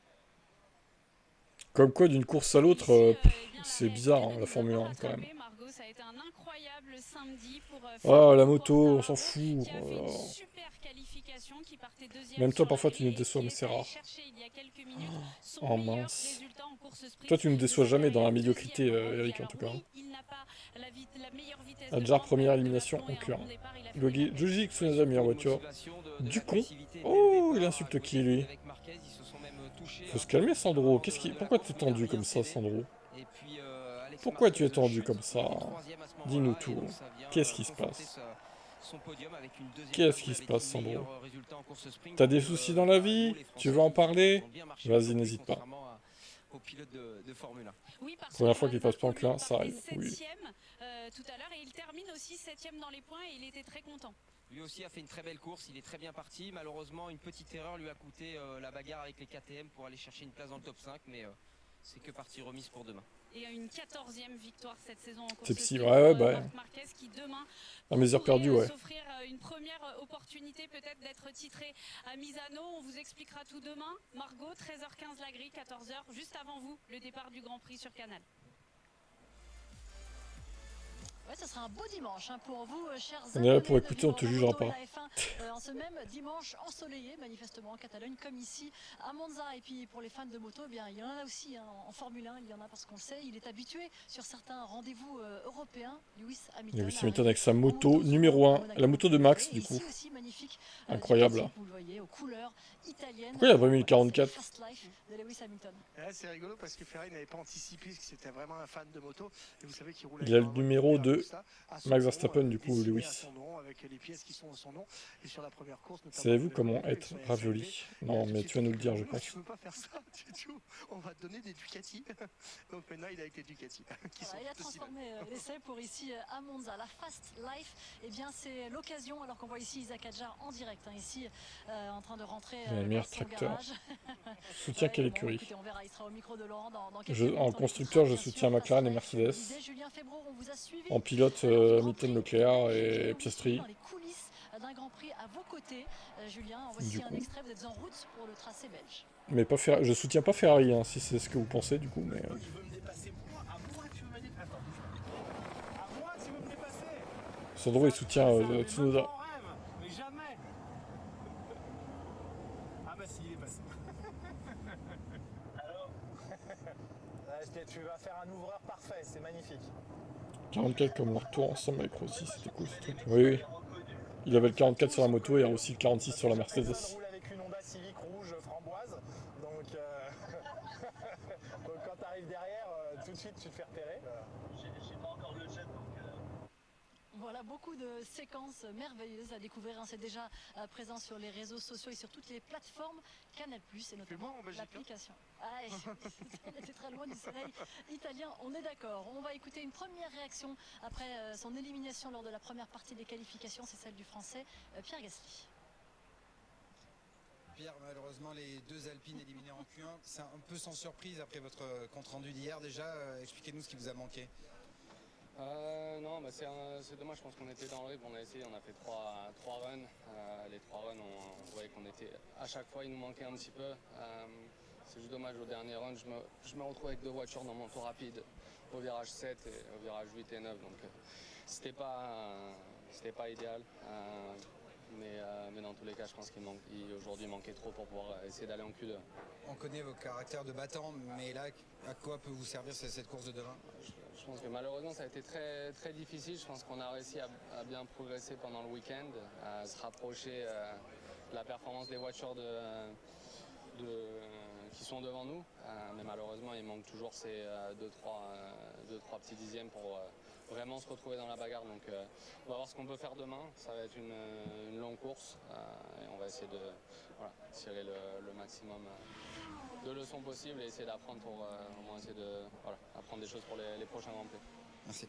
Comme quoi, d'une course à l'autre, c'est bizarre, hein, la Formule 1, quand même. Margot, ça a été un incroyable samedi pour Ah, la moto, on s'en fout. qui a fait Oh là une là. super qualification, qui partait deuxième Même toi, sur la parfois, tu nous grille, déçois, qui mais c'est est allé rare. chercher il y a quelques minutes son Oh, meilleur mince. résultat en course sprint. Toi, tu nous déçois Il jamais est dans la allé médiocrité, deuxième au Eric, en alors tout cas. oui, il n'a pas la meilleure vitesse Hadjar, de pointe première de élimination plafond en et un Q1. bon départ, il a fait Logi, la tête. Juji Tsunoda, meilleure voiture. Du con. Oh, il insulte qui, lui? Faut se calmer, Sandro. Pourquoi tu es tendu comme ça, Sandro? Pourquoi tu es tendu comme ça? Dis-nous tout. Qu'est-ce qui se passe? son podium avec une deuxième Qu'est-ce place, qui vous se l'avez passe, dit, Sandro? meilleur résultat en course sprint. T'as des Donc, soucis dans la vie? les Tu veux Français en parler? ils ont bien marché Vas-y, aujourd'hui, n'hésite pas. contrairement aux pilotes de Formule 1. Oui, parce Première que fois qu'il Van passe pas en Poel Q1, ça partait arrive, oui. 7e, tout à l'heure et il termine aussi 7e dans les points et il était très content. Lui aussi a fait une très belle course, il est très bien parti. Malheureusement, une petite erreur lui a coûté la bagarre avec les KTM pour aller chercher une place dans le top 5, mais c'est que partie remise pour demain. Et une 14e victoire cette saison en course C'est psy, sprint ouais, pour, bah. Marc Marquez qui demain À mes heures pourrait, perdues, ouais. s'offrir une première opportunité peut-être d'être titré à Misano. On vous expliquera tout demain. Margot, 13h15 la grille, 14h, juste avant vous, le départ du Grand Prix sur Canal. Ouais, ça sera un beau dimanche pour vous, chers On est là pour abonnés de écouter, on te Vivre la jugera Moto et pas. la F1, en ce même dimanche ensoleillé, manifestement en Catalogne, comme ici à Monza. Et puis pour les fans de moto, eh bien, il y en a aussi en Formule 1, il y en a parce qu'on le sait, il est habitué sur certains rendez-vous européens. Lewis Hamilton. Lewis Hamilton avec sa moto numéro 1, la moto de Max du coup. Ici aussi, magnifique, incroyable là. Vous le voyez, aux couleurs italiennes. Pourquoi il a pas mis le 44? Fast Life de Lewis Hamilton. Ouais, c'est rigolo parce que Ferrari n'avait pas anticipé que c'était vraiment un fan de moto. Et vous savez qu'il roule Il a le avec un numéro Honda de Costa à son Max nom, Verstappen du coup, dessiné Lewis. à son nom, avec les pièces qui sont à son nom. Et sur la première course, notamment, Savez-vous le comment véhicule, être ils sont ravioli? SAV. Non, Et mais tout tu vas nous le dire, je non, pense. tu peux pas faire ça du tout. On va te donner des Ducati. Donc maintenant, il a avec les Ducati. Qui sont Voilà, il a aussi transformé l'essai pour ici à Monza. La Fast Life, eh bien c'est l'occasion, alors qu'on voit ici Isaac Adjar en direct, in en train de rentrer Il a le dans meilleur son tracteur. garage. Soutient quelle Bon, écurie? écoutez, on verra, il sera au micro de Laurent dans quelques Je, minutes. en On constructeur, je écoutera, bien soutiens sûr, McLaren et Fast Life. Mercedes. Je disais, Julien Febvre, on vous a suivi. En pilote, Alors, du Grand Hamilton, Prix Leclerc belge, et on vous Piastri. suit dans les coulisses d'un Grand Prix à vos côtés. Julien, voici Du un coup. extrait, vous êtes en route pour le tracé belge. Mais pas Ferrari. Je soutiens pas Ferrari, hein, si c'est ce que vous pensez du coup, mais. Tu veux me dépasser moi? À moi tu veux me dépasser? Attends, à moi tu veux me dépasser? Sandro il soutient Ça, mais même Tsunoda. pas en rêve, mais jamais. Ah bah si, il est passé. Alors tu vas faire un ouvreur parfait, c'est magnifique. 44 comme leur tour ensemble avec Rossi, c'était cool ce truc. Oui, oui. Il avait le 44 sur la moto et aussi le 46 sur la Mercedes. Personne roule avec une Honda Civic rouge framboise, donc, donc quand tu arrives derrière, tout de suite tu te fais repérer. J'ai pas encore le jet donc. Voilà, beaucoup de séquences merveilleuses à découvrir. C'est déjà présent sur les réseaux sociaux et sur toutes les plateformes Canal+, et notamment bon en Belgique, l'application. Ah, on était très loin du soleil italien, on est d'accord. On va écouter une première réaction après son élimination lors de la première partie des qualifications. C'est celle du Français Pierre Gasly. Pierre, malheureusement, les deux Alpines éliminées en Q1, c'est un peu sans surprise après votre compte-rendu d'hier. Déjà, expliquez-nous ce qui vous a manqué. Non, bah c'est dommage, je pense qu'on était dans le rythme, on a essayé, on a fait trois runs. Les 3 runs, on voyait qu'on était, à chaque fois il nous manquait un petit peu. C'est juste dommage, au dernier run, je me retrouve avec 2 voitures dans mon tour rapide au virage 7 et au virage 8 et 9, donc c'était pas idéal. Mais dans tous les cas, je pense qu'aujourd'hui il manquait trop pour pouvoir essayer d'aller en Q2. On connaît vos caractères de battant, mais là, à quoi peut vous servir cette course de demain? Je pense que malheureusement ça a été très, très difficile. Je pense qu'on a réussi à bien progresser pendant le week-end, à se rapprocher de la performance des voitures qui sont devant nous. Mais malheureusement il manque toujours ces 2-3 petits dixièmes pour vraiment se retrouver dans la bagarre. Donc on va voir ce qu'on peut faire demain. Ça va être une longue course et on va essayer de tirer le maximum de leçons possibles et essayer d'apprendre pour au moins essayer apprendre des choses pour les prochains Grands Prix. Merci.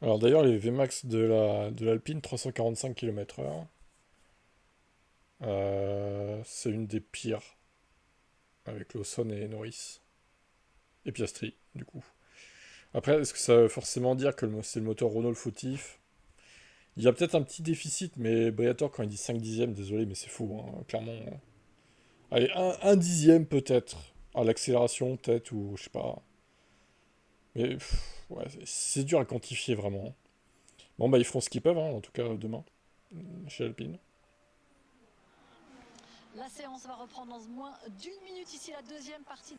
Alors d'ailleurs les VMAX de l'Alpine 345 km/h, c'est une des pires avec Lawson et Norris et Piastri du coup. Après, est-ce que ça veut forcément dire que c'est le moteur Renault le fautif? Il y a peut-être un petit déficit, mais Briatore quand il dit 5 dixièmes, désolé mais c'est fou, hein, clairement. Allez, un dixième peut-être, à l'accélération peut-être, ou je sais pas. Mais ouais, c'est dur à quantifier vraiment. Bon bah ils feront ce qu'ils peuvent, hein, en tout cas demain, chez Alpine. La séance va reprendre dans moins d'1 minute ici, la deuxième partie.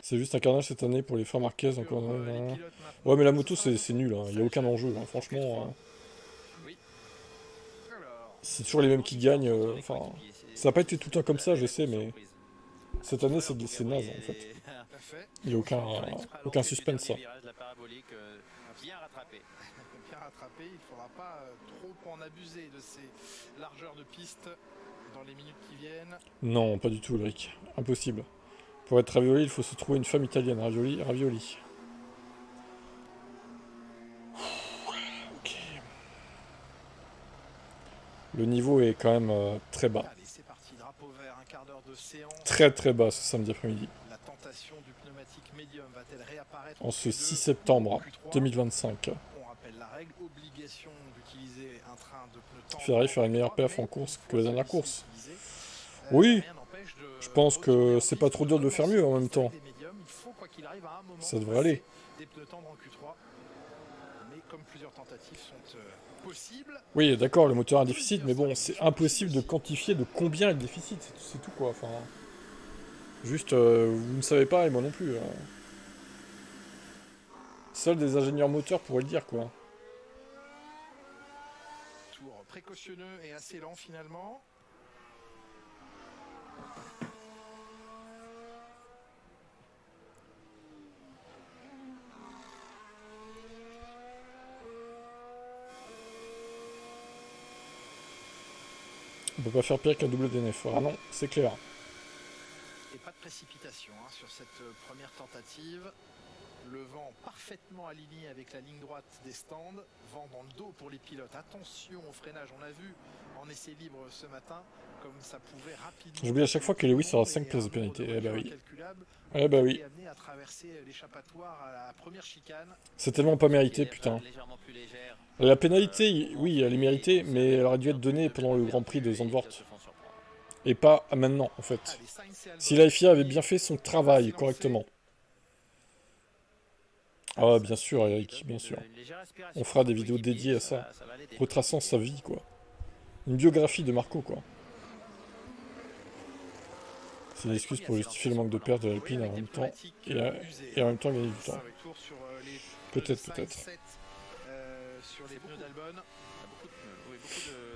C'est juste un carnage cette année pour les frères Marquez encore. Ouais mais la moto c'est nul, hein. Il n'y a aucun enjeu, hein. Franchement. C'est toujours les mêmes qui gagnent. Enfin, ça n'a pas été tout le temps comme ça, je sais, mais cette année c'est naze en fait. fait. Il n'y a aucun suspense. Ça. La parabolique bien rattrapé. Bien rattrapé, il ne faudra pas trop en abuser de ces largeurs de piste dans les minutes qui viennent. Non, pas du tout, Ulrich. Impossible. Pour être ravioli, il faut se trouver une femme italienne. Ravioli. Ok. Le niveau est quand même très bas. Allez, c'est parti, drapeau vert, un quart d'heure de séance. Très bas ce samedi après-midi. La tentation du pneumatique médium va-t-elle réapparaître En ce 6 septembre 2025. On rappelle la règle, obligation d'utiliser un train de pneus tendres. Ferrari fera une meilleure perf en course que la dernière course. Oui, je pense que c'est pas trop dur de faire mieux en même temps. Ça devrait aller. Des pneus tendres en Q3. Mais comme plusieurs tentatives sont possibles. Oui, d'accord, le moteur a un déficit, mais bon, c'est impossible de quantifier de combien est le déficit. C'est tout quoi. Enfin, juste, vous ne savez pas et moi non plus. Seuls des ingénieurs moteurs pourraient le dire quoi. Tour précautionneux et assez lent finalement. On peut pas faire pire qu'un double DNF. Ah non, c'est clair. Et pas de précipitation sur cette première tentative. Le vent parfaitement aligné avec la ligne droite des stands. Vent dans le dos pour les pilotes. Attention au freinage. On l'a vu en essai libre ce matin, comme ça pouvait rapidement... J'oublie à chaque fois que Lewis aura 5 places de pénalité. Eh bah oui. Eh bah oui. À traverser l'échappatoire à la première chicane. C'est tellement pas mérité, putain. La pénalité, oui, elle est méritée, mais elle aurait dû être donnée pendant le Grand Prix de Zandvoort. Et pas maintenant, en fait. Si la FIA avait bien fait son travail correctement. Ah, bien sûr, Eric, bien sûr. On fera des vidéos dédiées à ça. Retraçant sa vie, quoi. Une biographie de Marco, quoi. C'est une excuse pour justifier le manque de perte de l'Alpine en même temps. Et en même temps gagner du temps. Peut-être.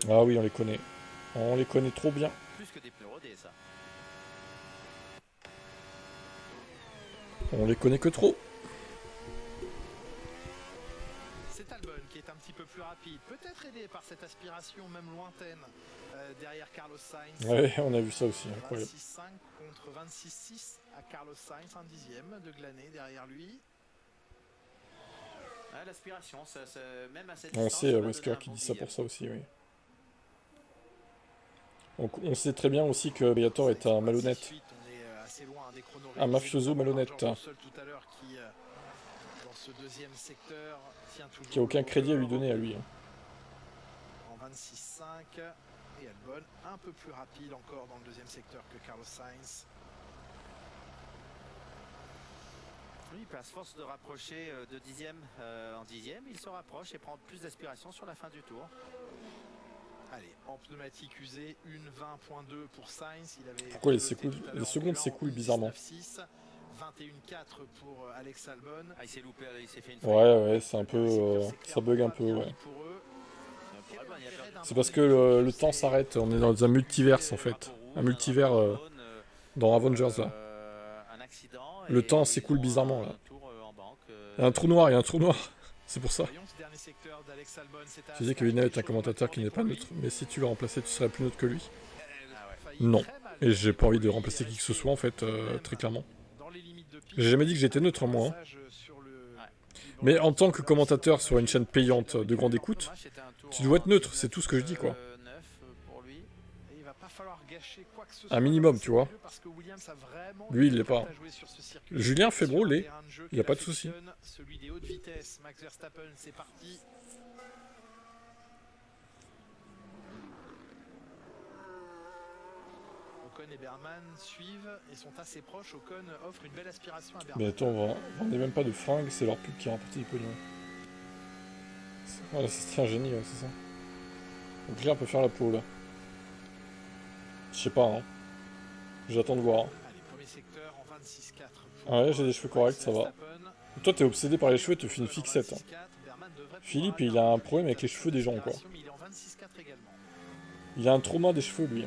Ah oui, on les connaît. On les connaît trop bien. Plus que des pneus rodés, ça. On les connaît que trop. C'est Albon qui est un petit peu plus rapide, peut-être aidé par cette aspiration même lointaine derrière Carlos Sainz. Ouais, on a vu ça aussi, incroyable. 26,5 contre 26,6 à Carlos Sainz, un dixième de glané derrière lui. Ah, l'aspiration, même à cette on distance, sait, Wesker qui dit ça pour ça aussi, oui. On sait très bien aussi que Bellator est un malhonnête. Un mafioso malhonnête. Qui a aucun crédit à lui donner à lui. En 26,5 et Albon un peu plus rapide encore dans le deuxième secteur que Carlos Sainz. Oui, à force de rapprocher de dixième en dixième, il se rapproche et prend plus d'aspiration sur la fin du tour. Allez, en pneumatique usée, 1,20.2 pour Sainz. Pourquoi les secondes s'écoulent bizarrement? 21,4 pour Alex Albon. Ah, il s'est loupé, il s'est fait une ouais, c'est un peu... ça bug un peu, ouais. C'est parce que le temps s'arrête, on est dans un multiverse en fait. Un multivers dans Avengers là. Le temps s'écoule bizarrement là. Il y a un trou noir, C'est pour ça. Tu dis que Vinal est un commentateur qui n'est pas neutre, mais si tu le remplaçais, tu serais plus neutre que lui. Non. Et j'ai pas envie de remplacer qui que ce soit en fait, très clairement. J'ai jamais dit que j'étais neutre moi. Mais en tant que commentateur sur une chaîne payante de grande écoute, tu dois être neutre, c'est tout ce que je dis quoi. Un minimum, tu vois. Lui, il l'est pas. Julien Febvre l'est. Il n'y a pas de souci. Celui des hautes vitesses, Max Verstappen, c'est parti. Ocon et Berman suivent et sont assez proches. Ocon offre une belle aspiration à Berman. Mais attends, on n'est même pas de fringues, c'est leur pub qui a remporté les podiums. Voilà, c'était un génie, ouais, c'est ça. Donc là, on peut faire la pole. Je sais pas, hein. J'attends de voir. Allez, premier secteur en 26,4. Ah ouais, j'ai des cheveux corrects, ça va. Toi, t'es obsédé par les cheveux, tu fais une fixette. Hein. Philippe, il a un problème avec les cheveux des gens, quoi. Il a un trauma des cheveux, lui.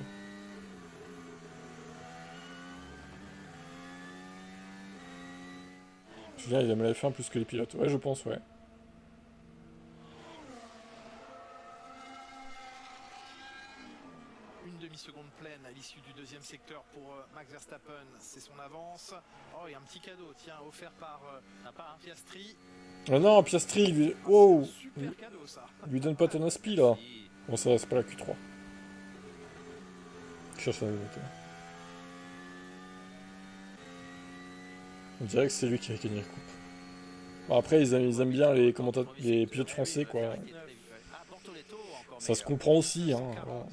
Julien, il aime la F1 plus que les pilotes. Ouais, je pense, ouais. Une demi-seconde pleine à l'issue du deuxième secteur pour Max Verstappen, c'est son avance. Oh, il y a un petit cadeau, tiens, offert par Piastri. Ah non, Piastri, il lui... Wow! Super cadeau, ça. Il lui donne pas ton aspi, là. Bon, ça, c'est pas la Q3. Je cherche la vérité. On dirait que c'est lui qui a gagné la coupe. Bon, après, ils aiment bien les commentateurs, les pilotes français, quoi. Ça se comprend aussi, hein. Voilà.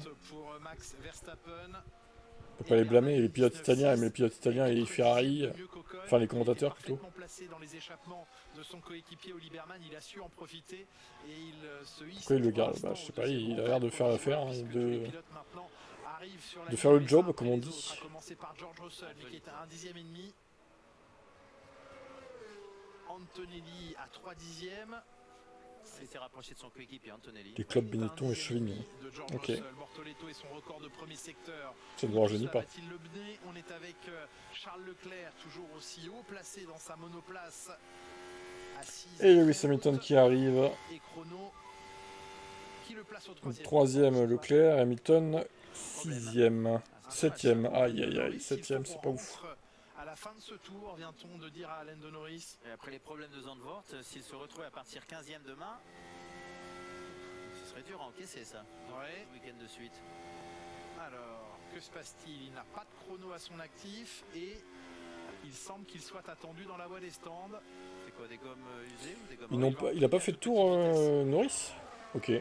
On peut pas les blâmer, les pilotes italiens aiment les pilotes italiens et les Ferrari, enfin les commentateurs plutôt. Pourquoi il le garde? Bah je sais pas, il a l'air de faire l'affaire, hein, de faire le job comme on dit. Antonelli à 3 dixièmes. Il s'est rapproché de son coéquipier Antonelli. Les clubs Benetton et Chevignon. Ok. Bortoletto et son record de premier secteur. Ça ne me rajeunit pas. On est avec Charles Leclerc, toujours aussi haut placé dans sa monoplace. Et Lewis Hamilton qui arrive. Et Chrono qui le place au troisième Leclerc, Hamilton 6ème. 7ème. Aïe aïe aïe, 7ème, c'est pas ouf. À la fin de ce tour, vient-on de dire à Lando Norris. Et après les problèmes de Zandvoort, s'il se retrouve à partir 15e demain, ce serait dur à encaisser ça. Ouais. Le week-end de suite. Alors, que se passe-t-il? Il n'a pas de chrono à son actif et il semble qu'il soit attendu dans la voie des stands. C'est quoi, des gommes usées ou des gommes Il a pas fait de tour Norris? Ok.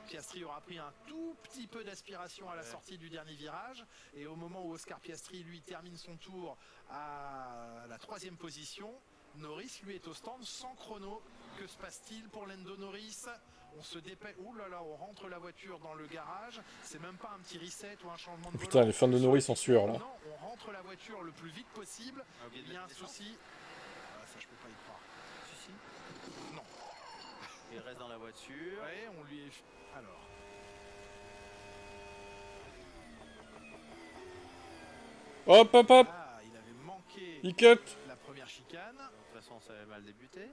Piastri aura pris un tout petit peu d'aspiration à la sortie du dernier virage et au moment où Oscar Piastri lui termine son tour à la 3e position, Norris lui est au stand sans chrono. Que se passe-t-il pour Lando Norris? On se dépêche, ouh là là, on rentre la voiture dans le garage, c'est même pas un petit reset ou un changement de volant. Putain, les fans de Norris en sueur là. Non, on rentre la voiture le plus vite possible, il y a un souci. Ah, ça je peux pas y croire. Souci? Non. Il reste dans la voiture. Ouais, on lui est... Alors. Hop hop hop. Ah, il avait manqué il cut. La première chicane. De toute façon, ça avait mal débuté. Et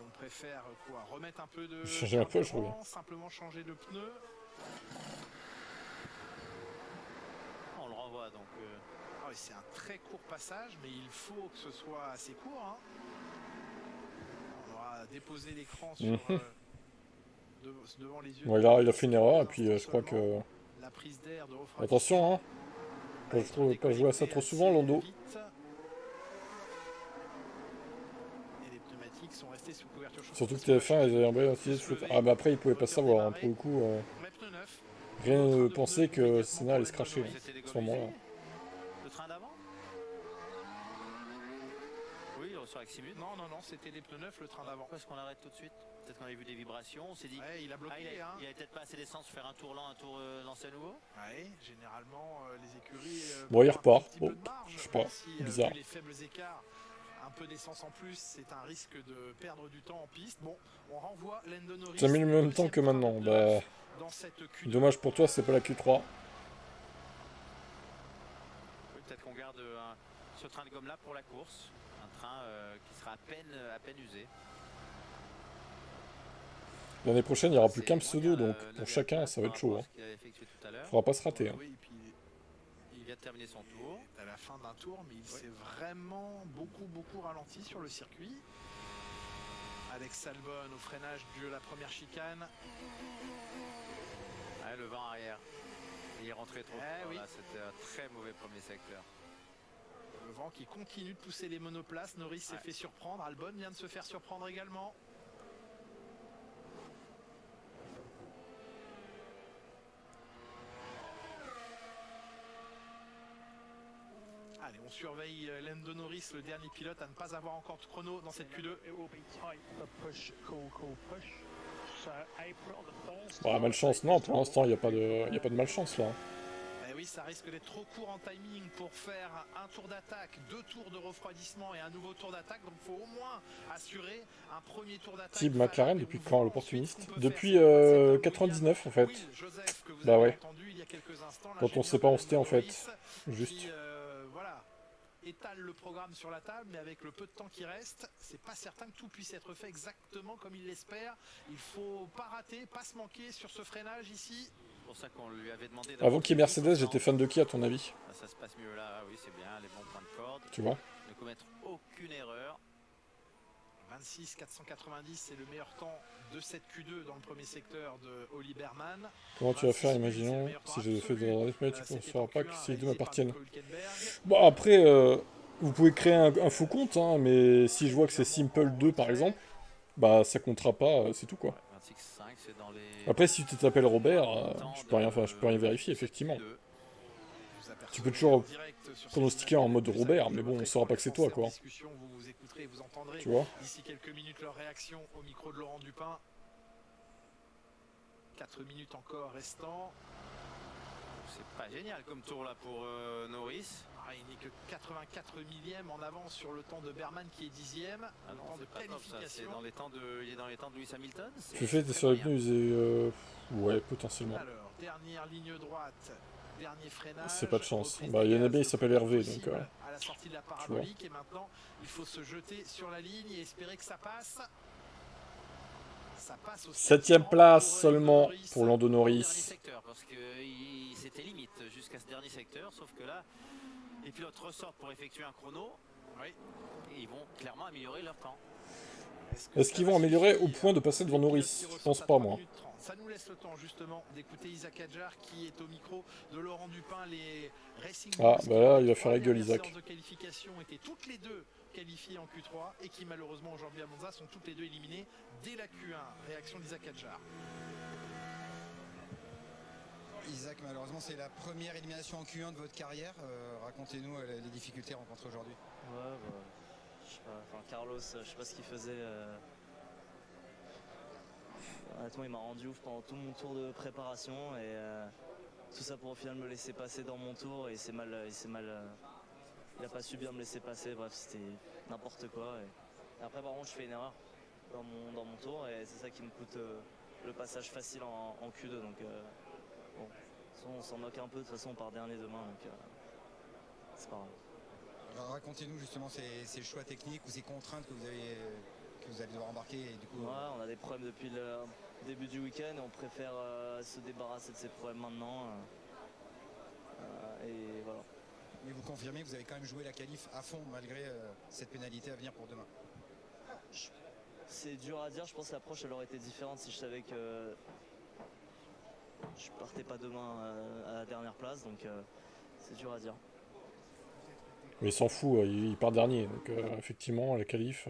on préfère quoi? Remettre un peu de... Changer un peu, je reviens. Simplement changer de pneu. On le renvoie donc... Ah oui, c'est un très court passage, mais il faut que ce soit assez court. Hein. On aura déposé l'écran sur... devant les yeux. Ouais, là, il a fait une erreur et puis je crois que... La prise d'air de attention, hein. Pas jouer à ça trop souvent, Lando. Et les pneumatiques sont restés sous couverture. Surtout que TF1, ils avaient un peu foot. Ah, bah après, ils pouvaient pas savoir, hein, pour le coup. Rien ne pensait que Senna allait se cracher, à ce moment-là. Le train d'avant? Oui, il reçoit avec 6 minutes. Non, non, non, c'était les pneus neufs, le train d'avant. Pourquoi est-ce qu'on arrête tout de suite? Peut-être qu'on avait vu des vibrations, on s'est dit... Ouais, il a bloqué, il avait peut-être pas assez d'essence pour faire un tour lent, un tour lancé à nouveau. Ouais, généralement, les écuries... bon, il repart. Bon, je sais pas, bizarre. Les faibles écarts, un peu d'essence en plus, c'est un risque de perdre du temps en piste. Bon, on renvoie Lando Norris. Ça a mis le même temps que maintenant. Bah, dommage pour toi, c'est pas la Q3. Oui, peut-être qu'on garde ce train de gomme là pour la course. Un train qui sera à peine usé. L'année prochaine, il n'y aura plus qu'un pseudo, donc pour chacun, ça va être chaud. Hein. Faudra pas se rater. Hein. Oui, et puis, il vient de terminer son tour. À la fin d'un tour, mais il s'est vraiment beaucoup ralenti sur le circuit. Alex Albon au freinage de la première chicane. Ouais, le vent arrière. Il est rentré trop fort. Oui. C'était un très mauvais premier secteur. Le vent qui continue de pousser les monoplaces. Norris s'est fait surprendre. Albon vient de se faire surprendre également. Allez, on surveille Lando Norris, le dernier pilote à ne pas avoir encore de chrono dans cette Q2. Bon, malchance, non, pour l'instant, il n'y a pas de malchance là. Eh oui, ça risque d'être trop court en timing pour faire un tour d'attaque, 2 tours de refroidissement et un nouveau tour d'attaque. Donc il faut au moins assurer un premier tour d'attaque. Type McLaren, depuis quand l'opportuniste? Depuis 99 en fait. Bah ouais. Quand on sait pas où c'était en fait. Juste. Voilà. étale le programme sur la table, mais avec le peu de temps qui reste, c'est pas certain que tout puisse être fait exactement comme il l'espère. Il faut pas rater, pas se manquer sur ce freinage ici. C'est pour ça qu'on lui avait demandé. Avant qu'il y ait Mercedes, j'étais fan de qui à ton avis? Ça se passe mieux là, oui c'est bien, les bons points de corde. Tu vois? Ne commettre aucune erreur. 26 490, c'est le meilleur temps de cette Q2 dans le premier secteur de Oli Berman. Comment tu vas faire, imaginons, si j'ai fait de la rythme, tu ne sauras pas que ces deux m'appartiennent. Bon, après, vous pouvez créer un faux compte, hein, mais si je vois que c'est Simple 2 par exemple, bah ça comptera pas, c'est tout quoi. 26,5, c'est dans les... Après, si tu t'appelles Robert, je peux rien vérifier, effectivement. Tu peux toujours pronostiquer en mode Robert, mais bon, on saura pas que c'est toi quoi. Tu vois? D'ici quelques minutes, leur réaction au micro de Laurent Dupin. 4 minutes encore restant. C'est pas génial comme tour là pour Norris. Ah, il n'est que 84 millième en avance sur le temps de Berman qui est 10e. Ah non, c'est pas top, ça. C'est dans les temps de... Il est dans les temps de Lewis Hamilton. Tu fais, t'es sur les pneus usés... Ouais, potentiellement. Alors, dernière ligne droite. Dernier freinage. C'est pas de chance. Bah, Yannabe, il s'appelle Hervé, donc... à la sortie de la parabolique, et maintenant, il faut se jeter sur la ligne et espérer que ça passe. Ça passe au 7ème place seulement pour Lando Norris. Secteur, parce que c'était limite jusqu'à ce dernier secteur, sauf que là, les pilotes ressortent pour effectuer un chrono. Oui. Et ils vont clairement améliorer leur temps. Est-ce qu'ils vont améliorer au point de passer devant Norris? Je pense pas, moi. Ça nous laisse le temps justement d'écouter Isaac Hadjar qui est au micro de Laurent Dupin. Les Racing Ah, bah là, il va faire la gueule, Isaac. Les de qualification étaient toutes les deux qualifiées en Q3 et qui malheureusement aujourd'hui à Monza sont toutes les deux éliminées dès la Q1. Réaction d'Isaac Hadjar. Isaac, malheureusement, c'est la première élimination en Q1 de votre carrière. Racontez-nous les difficultés rencontrées aujourd'hui. Ouais, bah, je sais pas, enfin, Carlos, je sais pas ce qu'il faisait. Honnêtement, il m'a rendu ouf pendant tout mon tour de préparation et tout ça pour au final me laisser passer dans mon tour et il a pas su bien me laisser passer. Bref, c'était n'importe quoi. Et après, par contre, je fais une erreur dans mon tour et c'est ça qui me coûte le passage facile en Q2. Donc, bon, on s'en moque un peu. De toute façon, on part dernier demain, donc c'est pas grave. Alors, racontez-nous justement ces choix techniques ou ces contraintes que vous allez devoir embarquer. Et du coup, ouais, on a des problèmes depuis le début du week-end et on préfère se débarrasser de ces problèmes maintenant. Et voilà. Mais vous confirmez que vous avez quand même joué la qualif à fond malgré cette pénalité à venir pour demain? C'est dur à dire, je pense que l'approche elle aurait été différente si je savais que je partais pas demain à la dernière place, donc c'est dur à dire. Mais il s'en fout, il part dernier, donc effectivement, la qualif...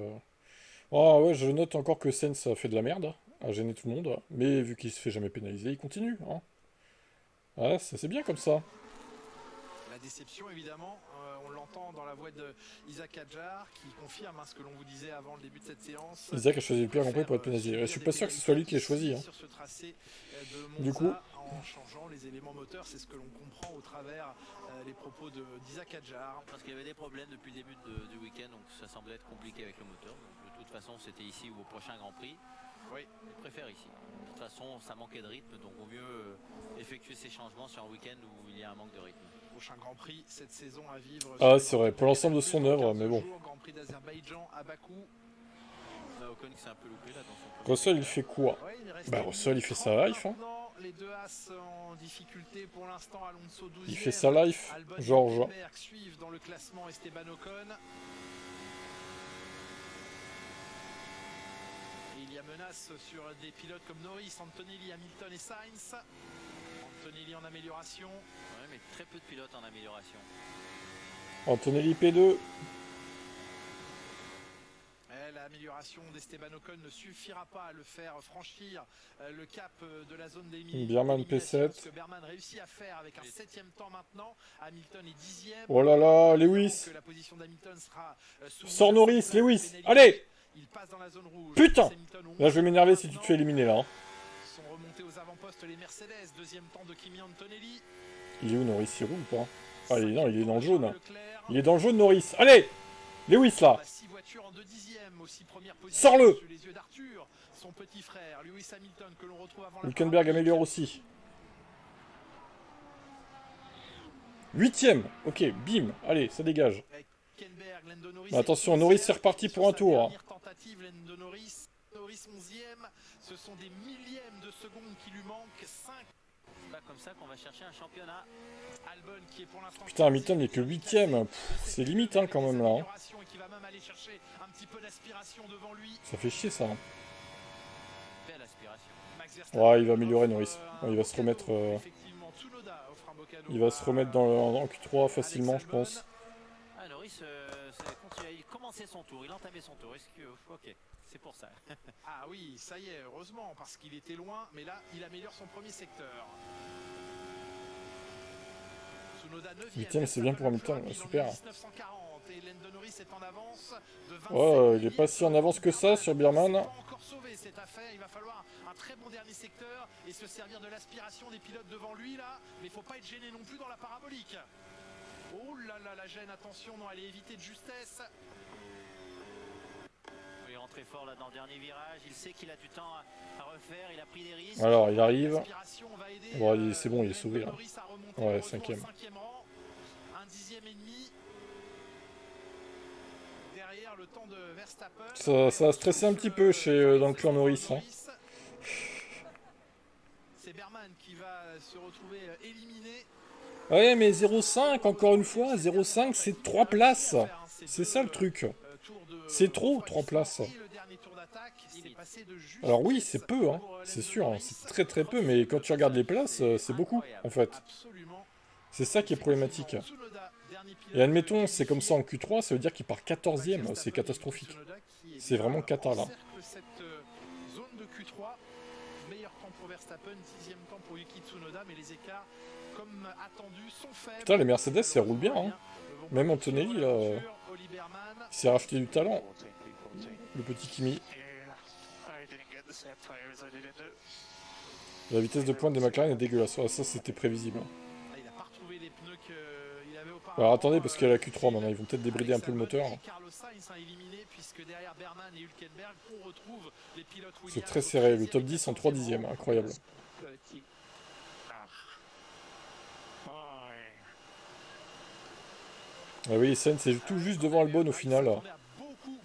Oh ouais, je note encore que Sainz a fait de la merde, a gêné tout le monde, mais vu qu'il se fait jamais pénaliser, il continue. Hein. Ouais, c'est bien comme ça. La déception, évidemment, on l'entend dans la voix de Isaac Hadjar qui confirme ce que l'on vous disait avant le début de cette séance. Isaac a choisi le pire compris pour être pénalisé. Je suis pas sûr que ce soit lui qui l'ait choisi. Hein. Sur ce tracé de Monza, du coup, en changeant les éléments moteurs, c'est ce que l'on comprend au travers les propos d'Isaac Hadjar. Parce qu'il y avait des problèmes depuis le début du week-end, donc ça semblait être compliqué avec le moteur. Donc, de toute façon, c'était ici ou au prochain Grand Prix. Oui. Je préfère ici. De toute façon, ça manquait de rythme, donc vaut mieux effectuer ces changements sur un week-end où il y a un manque de rythme. Prochain Grand Prix cette saison à vivre. Ah, c'est vrai, pour l'ensemble de son œuvre, mais bon. Grand Prix d'Azerbaïdjan à Bakou. Ocon qui s'est un peu loupé là dans son... Russell, il fait quoi? Bah, Russell, il fait sa life. Hein. Les deux As en difficulté pour l'instant. Alonso 12e. Il fait sa life, Georges. Suivent dans le classement Esteban Ocon. Et il y a menace sur des pilotes comme Norris, Antonelli, Hamilton et Sainz. Antonelli en amélioration. Ouais, mais très peu de pilotes en amélioration. Antonelli P2. L'amélioration d'Esteban Ocon ne suffira pas à le faire franchir le cap de la zone d'élimination. Berman P7. Ce que Berman réussit à faire avec un 7e temps maintenant. Hamilton est 10e. Oh là là, Lewis. La position d'Hamilton sera sors Norris, Lewis. Allez. Il passe dans la zone rouge. Putain. Là, je vais m'énerver si tu te fais éliminer là. Hein. Sont remontés aux avant-postes les Mercedes. 2e temps de Kimi Antonelli. Il est où Norris? Il roule ou pas? Ah, non, il est dans le jaune. Il est dans le jaune, Norris. Allez. Lewis là. Sors-le. Son petit frère, Lewis Hamilton, que l'on retrouve avant Hülkenberg améliore aussi. 8e. Ok, bim. Allez, ça dégage. Hülkenberg, Lando Norris. Mais attention, Norris c'est reparti pour un tour. Dernière tentative, Lando Norris. Norris 11e. Ce sont des millièmes de seconde qui lui manquent. 5. C'est pas comme ça qu'on va chercher un championnat. Albon qui est pour l'instant. Putain, Hamilton n'est que 8ème. C'est limite hein, quand même là. Hein. Qui va même aller chercher un petit peu d'aspiration devant lui. Ça fait chier ça. Belle aspiration. Ouais, il va améliorer Norris. Ouais, il va se remettre. Il va se remettre en Q3 facilement, je pense. Ah, Norris il commençait son tour, il entamait son tour. Est-ce que. Ok, c'est pour ça. Ah oui, ça y est, heureusement, parce qu'il était loin, mais là, il améliore son premier secteur. 8ème, c'est bien pour Hamilton, super. 1940, et Lando Norris est en avance de 27 Oh, il est pas si en avance que ça sur Birman. Encore sauvé cette affaire, il va falloir un très bon dernier secteur et se servir de l'aspiration des pilotes devant lui là, mais il faut pas être gêné non plus dans la parabolique. Oh là là, la gêne, attention, non, elle est évitée de justesse. Il est rentré fort là dans le dernier virage, il sait qu'il a du temps à refaire, il a pris des risques. Alors, il arrive. Bon, c'est bon, il est sauvé là. Ouais, 5ème. Un 10e et demi. Derrière le temps de Ça Verstappen. a stressé un petit peu dans le clan Norris. Hein. C'est Berman qui va se retrouver éliminé. Ouais, mais 0,5 encore une fois. 0,5 c'est 3 places. C'est ça le truc. C'est trop, 3 places. Alors oui, c'est peu, hein. C'est sûr. Hein. C'est très très peu, mais quand tu regardes les places, c'est beaucoup en fait. C'est ça qui est problématique. Et admettons, c'est comme ça en Q3, ça veut dire qu'il part 14ème. C'est catastrophique. C'est vraiment cata là. Cette zone de Q3, meilleur temps pour Verstappen, 10e temps pour Yuki Tsunoda, mais les écarts, comme attendu, sont faibles. Putain, les Mercedes, ça roule bien. Hein. Même Antonelli, là, il s'est racheté du talent. Le petit Kimi. La vitesse de pointe des McLaren est dégueulasse. Ah, ça, c'était prévisible. Alors attendez, parce qu'il y a la Q3 maintenant, ils vont peut-être débrider un peu le moteur. C'est très serré, le top 10 en 3 dixièmes, incroyable. Ah oui, Sainz est tout juste devant Albon au final.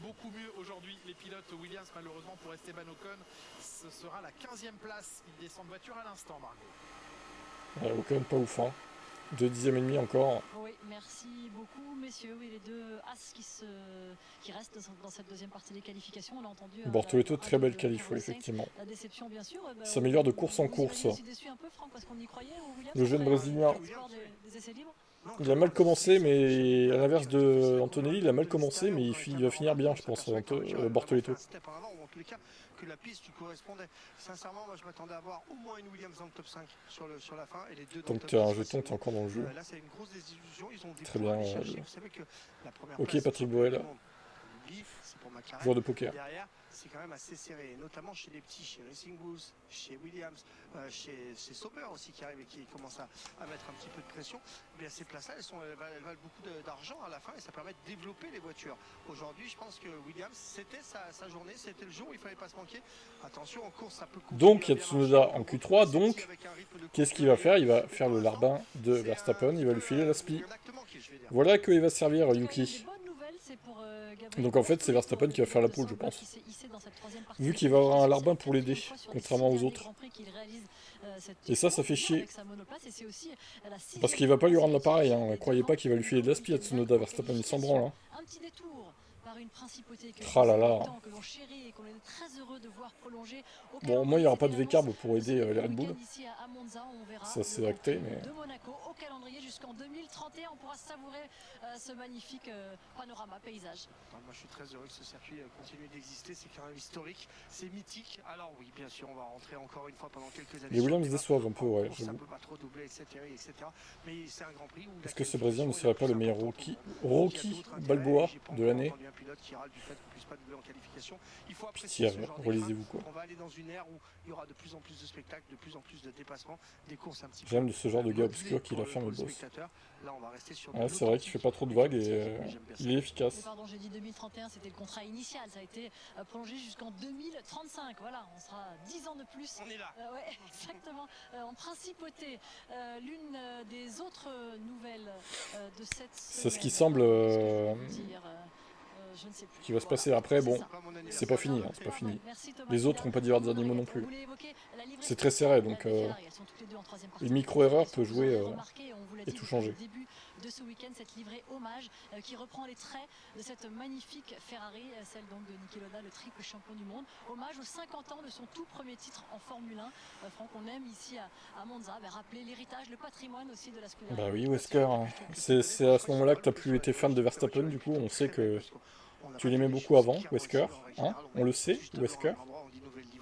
Beaucoup mieux aujourd'hui les pilotes Williams, malheureusement pour Esteban Ocon, ce sera la 15e place. Il descend de voiture à l'instant, Margot. Ouais, Ocon pas ouf, hein. 2 dixièmes et demi encore. Oui, merci beaucoup, messieurs. Oui, les deux As qui restent dans cette deuxième partie des qualifications. On a entendu. Bortoleto, très belle qualif, effectivement. La déception, bien sûr. S'améliore de course en course. Je suis déçu un peu, Franck, parce qu'on y croyait. Le jeune Brésilien. Des essais libres. Il a mal commencé, mais à l'inverse de Antonelli, il a mal commencé, mais il va finir bien, je pense, Bortoleto. Que la piste lui correspondait. Sincèrement, moi je m'attendais à voir au moins une Williams dans le top 5 sur la fin et les deux dans le top 10. Donc tu as un jeton, tu es encore dans le jeu. Là, c'est une grosse désillusion. Ils ont des très bien. Vous savez que la première ok, place, Patrick Boel, joueur de poker. Derrière, c'est quand même assez serré, notamment chez les petits, chez Racing Bulls, chez Williams, chez Sauber aussi qui arrive et qui commence à mettre un petit peu de pression. Eh bien, ces places-là, elles valent beaucoup d'argent à la fin et ça permet de développer les voitures. Aujourd'hui, je pense que Williams, c'était sa journée, c'était le jour où il ne fallait pas se manquer. Attention, en course, ça peut couper. Donc, il y a Tsunoda en Q3, donc, qu'est-ce qu'il va faire? Il va faire le larbin de Verstappen, il va lui filer la spi. Voilà qu'il va servir Yuki. Donc en fait c'est Verstappen qui va faire la pole je pense. Vu qu'il va avoir un larbin pour l'aider, contrairement aux autres. Et ça fait chier. Parce qu'il va pas lui rendre l'appareil, hein. Ne croyez pas qu'il va lui filer de la spi à Tsunoda, Verstappen il s'en branle. Hein. Ah là là. Bon, au moins il n'y aura pas de V-carb pour aider les Red Bull. Ça c'est acté, mais... Au calendrier jusqu'en 2031, on pourra savourer ce magnifique panorama paysage. Moi je suis très heureux que ce circuit continue d'exister, c'est quand même historique, c'est mythique. Alors oui, bien sûr, on va rentrer encore une fois pendant quelques années. Les Williams déçoivent un peu, ouais. Ça peut pas trop doubler, etc. Mais c'est un Grand Prix où... Est-ce que ce Brésilien ne serait pas le meilleur Rocky Balboa de l'année? pilotes qui râlent du fait qu'on ne puisse pas doubler en qualification. Il faut apprécier ce genre relisez-vous quoi. On va aller dans une ère où il y aura de plus en plus de spectacles, de plus en plus de dépassements, des courses un petit peu. J'aime ce genre de gars obscur qui l'affirme le boss. Là, on va rester sur Ouais, c'est vrai qu'il fait pas trop de vagues et il est efficace. Pardon, j'ai dit 2031, c'était le contrat initial. Ça a été prolongé jusqu'en 2035. Voilà, on sera 10 ans de plus. On est là. Ouais, exactement. En principauté, l'une des autres nouvelles de cette semaine. C'est ce qui semble je ne sais plus. qui va se passer après. Bon, c'est pas fini, hein, c'est pas fini. Les autres n'ont pas divers animaux non plus. C'est très serré, donc une micro-erreur peut jouer et tout changer. De ce week-end, cette livrée hommage qui reprend les traits de cette magnifique Ferrari, celle donc de Niki Lauda, le triple champion du monde. Hommage aux 50 ans de son tout premier titre en Formule 1. Franck, on aime ici à Monza rappeler l'héritage, le patrimoine aussi de la Scuderia. Bah oui, Wesker, c'est à ce moment-là que tu n'as plus été fan de Verstappen, du coup on sait que tu l'aimais beaucoup avant, Wesker, hein, on le sait, Wesker.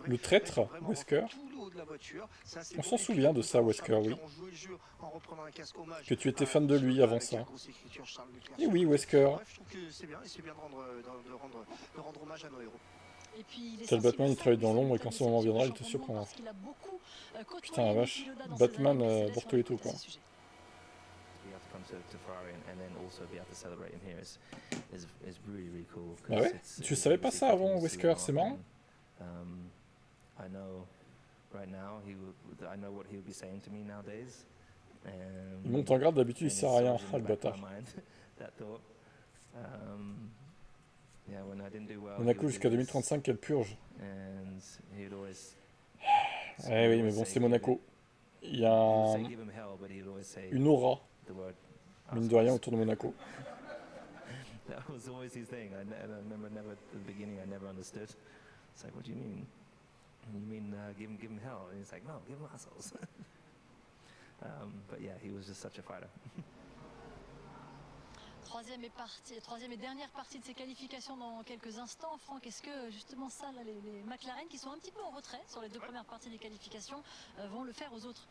Le traître, Wesker. On s'en souvient de ça, Wesker, oui. Que tu étais fan de lui avant ça. Et oui, Wesker. Quel Batman il travaille dans l'ombre et quand ce moment viendra, il te surprendra. Putain la vache, Batman Bortoletto quoi. Bah ouais, tu savais pas ça avant Wesker, c'est marrant. Il monte en grade, d'habitude il sert à rien, le bâtard. Monaco jusqu'à 2035, quelle purge. Eh oui, mais bon, c'est Monaco. Il y a une aura, mine de rien, autour de Monaco. Troisième et dernière partie de ces qualifications dans quelques instants. Franck, est-ce que justement ça, là, les McLaren qui sont un petit peu en retrait sur les deux premières parties des qualifications vont le faire aux autres?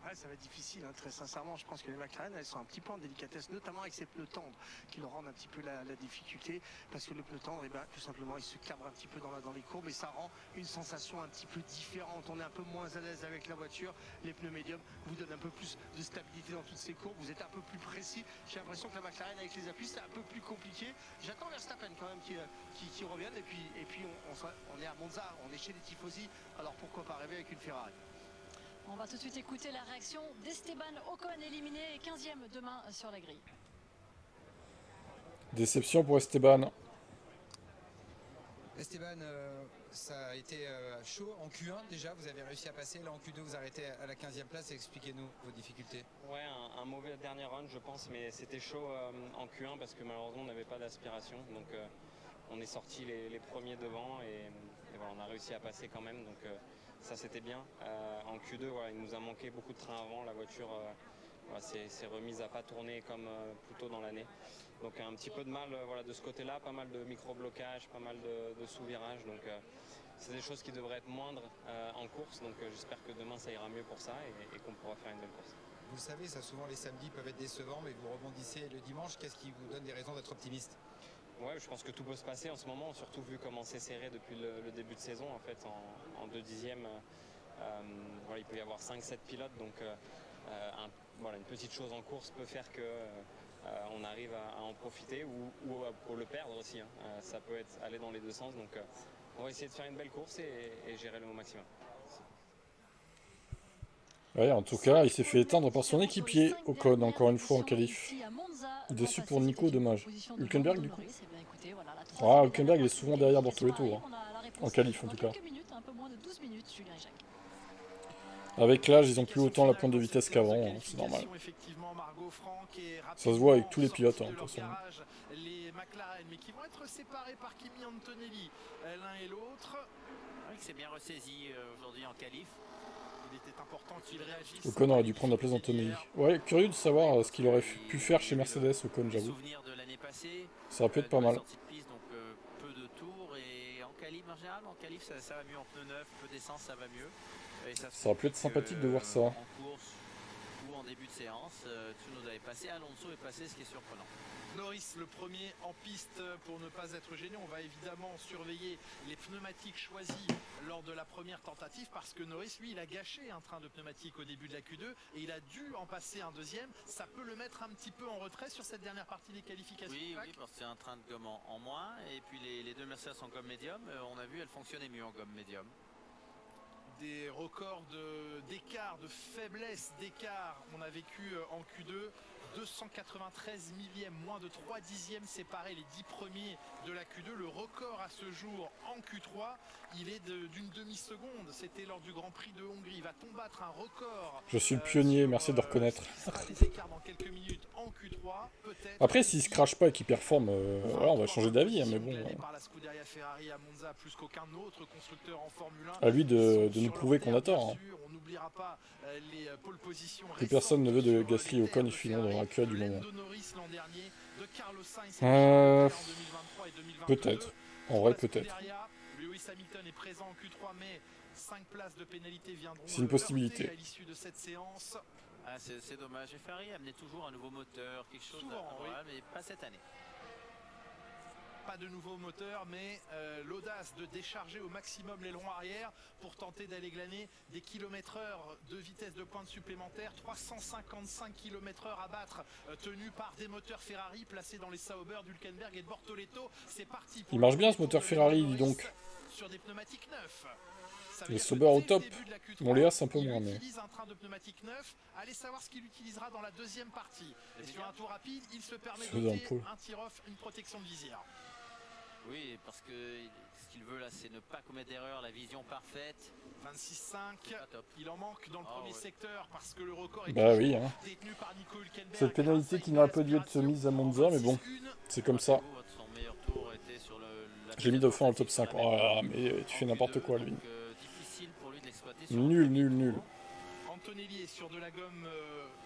Ouais, ça va être difficile, hein, très sincèrement. Je pense que les McLaren, elles sont un petit peu en délicatesse, notamment avec ces pneus tendres qui leur rendent un petit peu la difficulté. Parce que le pneu tendre, eh ben, tout simplement, il se cabre un petit peu dans les courbes et ça rend une sensation un petit peu différente. On est un peu moins à l'aise avec la voiture. Les pneus médiums vous donnent un peu plus de stabilité dans toutes ces courbes. Vous êtes un peu plus précis. J'ai l'impression que la McLaren, avec les appuis, c'est un peu plus compliqué. J'attends Verstappen quand même qui revienne. Et puis on est à Monza, on est chez les tifosi. Alors pourquoi pas rêver avec une Ferrari? On va tout de suite écouter la réaction d'Esteban Ocon, éliminé 15e demain sur la grille. Déception pour Esteban. Esteban, ça a été chaud en Q1 déjà, vous avez réussi à passer, là en Q2 vous arrêtez à la 15e place, expliquez-nous vos difficultés. Ouais, un mauvais dernier run je pense, mais c'était chaud en Q1 parce que malheureusement on n'avait pas d'aspiration, donc on est sorti les premiers devant et voilà, on a réussi à passer quand même, donc ça c'était bien. En Q2 voilà, il nous a manqué beaucoup de train avant, la voiture voilà, s'est remise à pas tourner comme plus tôt dans l'année. Donc un petit peu de mal voilà, de ce côté-là, pas mal de micro-blocages, pas mal de sous-virages. Donc c'est des choses qui devraient être moindres en course. Donc j'espère que demain ça ira mieux pour ça et qu'on pourra faire une belle course. Vous le savez, ça souvent les samedis peuvent être décevants, mais vous rebondissez le dimanche. Qu'est-ce qui vous donne des raisons d'être optimiste? Ouais, je pense que tout peut se passer en ce moment, surtout vu comment c'est serré depuis le début de saison. En fait, en 2 dixièmes, voilà, il peut y avoir 5-7 pilotes. Donc voilà, une petite chose en course peut faire que on arrive à en profiter ou le perdre aussi. Hein. Ça peut aller dans les deux sens. Donc on va essayer de faire une belle course et gérer le au maximum. Ouais, en tout cas, il s'est fait éteindre par son équipier, Ocon, encore une fois en qualif. Déçu pour Nico, dommage. Hülkenberg, du coup. Ah, Hülkenberg, il est souvent derrière Bortoletto, hein. En qualif, en tout cas. Avec l'âge, ils ont plus autant la pointe de vitesse qu'avant, hein, c'est normal. Ça se voit avec tous les pilotes, hein, de toute façon. Les McLaren, mais qui vont être séparés par Kimi Antonelli, l'un et l'autre. C'est bien ressaisi aujourd'hui en qualif. Il était important qu'il réagisse. Ocon aurait dû prendre la place d'Antonelli. Ouais, curieux de savoir ce qu'il aurait pu faire chez Mercedes, Ocon, j'avoue. Ça aurait pu être pas mal. Peu de tours et en qualif, en général, ça va mieux en pneu neuf, peu d'essence, ça va mieux. Et ça aurait pu être sympathique de voir ça. En course ou en début de séance, Tsunoda est passé, Alonso est passé, ce qui est surprenant. Norris le premier en piste pour ne pas être gêné. On va évidemment surveiller les pneumatiques choisis lors de la première tentative parce que Norris, lui, il a gâché un train de pneumatiques au début de la Q2 et il a dû en passer un deuxième. Ça peut le mettre un petit peu en retrait sur cette dernière partie des qualifications. Oui, parce que c'est un train de gomme en moins et puis les deux Mercedes en gomme médium, on a vu elles fonctionnaient mieux en gomme médium. Des records d'écart, de faiblesse d'écart, on a vécu en Q2. 293 millièmes, moins de 3 dixièmes séparés les 10 premiers de la Q2. Le record à ce jour en Q3, il est d'une demi-seconde. C'était lors du Grand Prix de Hongrie. Il va combattre un record. Je suis le pionnier, merci de reconnaître. Des écarts dans quelques minutes en Q3, peut-être. Après, s'il se crache pas et qu'il performe, voilà, on va changer d'avis, hein, mais bon. Par la Scuderia Ferrari à Monza, plus qu'aucun autre constructeur en Formule 1. À lui de nous prouver qu'on a tort. Hein. On n'oubliera pas les pole positions. Plus personne ne veut de Gasly Ocon et filons dans la queue du moment. Peut-être. En vrai, peut-être. Lewis Hamilton est présent en Q3, mais 5 places de pénalité viendront. C'est une possibilité. À l'issue de cette séance. Ah, c'est dommage. Ferrari amenait toujours un nouveau moteur, quelque chose d'improbable, mais pas cette année. Pas de nouveau moteur, mais l'audace de décharger au maximum l'aileron arrière pour tenter d'aller glaner des kilomètres-heure de vitesse de pointe supplémentaire. 355 km/h à battre, tenu par des moteurs Ferrari placés dans les Sauber d'Hülkenberg et de Bortoleto. C'est parti. Il marche bien ce moteur Ferrari, dis donc. Sur des pneumatiques neufs. Les Sauber au top. Mon Léa, c'est un peu moins, mais. Il utilise un train de pneumatique neuf. Allez savoir ce qu'il utilisera dans la deuxième partie. Et sur un tour rapide, il se permet de un tir-off, une protection de visière. Oui, parce que ce qu'il veut là, c'est ne pas commettre d'erreur, la vision parfaite. 26,5. Il en manque dans le premier secteur parce que le record est détenu par Nico Hülkenberg. Cette pénalité qui n'aurait pas dû être mise à Monza, mais bon, c'est comme ça. J'ai mis Dauphin en top 5. Oh, mais tu fais n'importe quoi, lui. Nul, nul, nul. Antonelli est sur de la gomme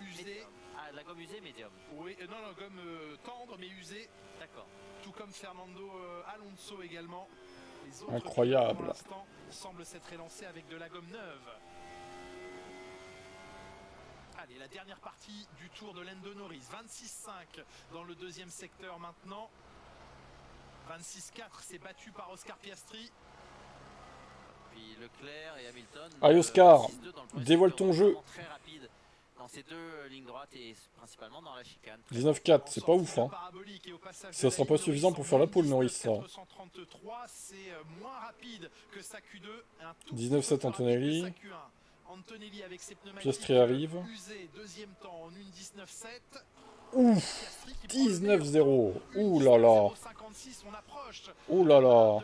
usée. Ah, de la gomme usée médium. Oui, non, gomme tendre mais usée. D'accord. Tout comme Fernando Alonso également. Les autres incroyable. pour l'instant semblent s'être élancés avec de la gomme neuve. Allez, la dernière partie du tour de Lando Norris. 26,5 dans le deuxième secteur maintenant. 26,4, c'est battu par Oscar Piastri. Puis Leclerc et Hamilton. Allez Oscar, dévoile ton jeu. Très rapide dans ces deux lignes droites et principalement dans la chicane. 19,4, c'est pas ouf, hein. Ça sera pas suffisant pour faire la pole, Norris, ça. 19,7 Antonelli. Piastri arrive. Ouf, 19-0. Ouh là là. Ouh là là.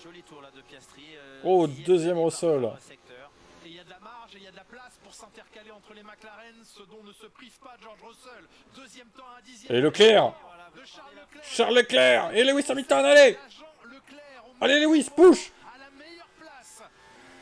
Joli tour là de Piastri. Oh, deuxième au sol. Et il y a de la marge et il y a de la place pour s'intercaler entre les McLaren, ce dont ne se prive pas George Russell. Deuxième temps à un dixième. Et Leclerc. Charles Leclerc. Et Lewis Hamilton, allez. Allez Lewis, push. À la meilleure place.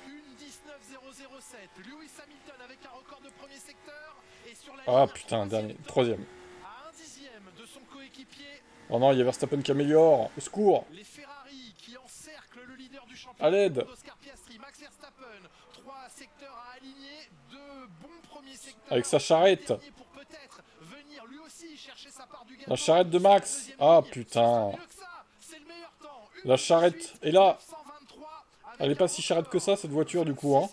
Une 19.007. Lewis Hamilton avec un record de premier secteur. Et sur la ah putain, dernier, troisième. À un dixième de son coéquipier. Oh non, il y a Verstappen qui améliore. Au secours. Les Ferrari qui encerclent le leader du championnat. À l'aide. Oscar Piastri, Max Verstappen. 3 secteurs à aligner. 2 bons premiers secteurs. Avec sa charrette. Pour peut-être venir lui aussi chercher sa part du gâteau. La charrette de Max. Ah putain. La charrette est là. Elle est pas si charrette que ça, cette voiture, du coup, hein.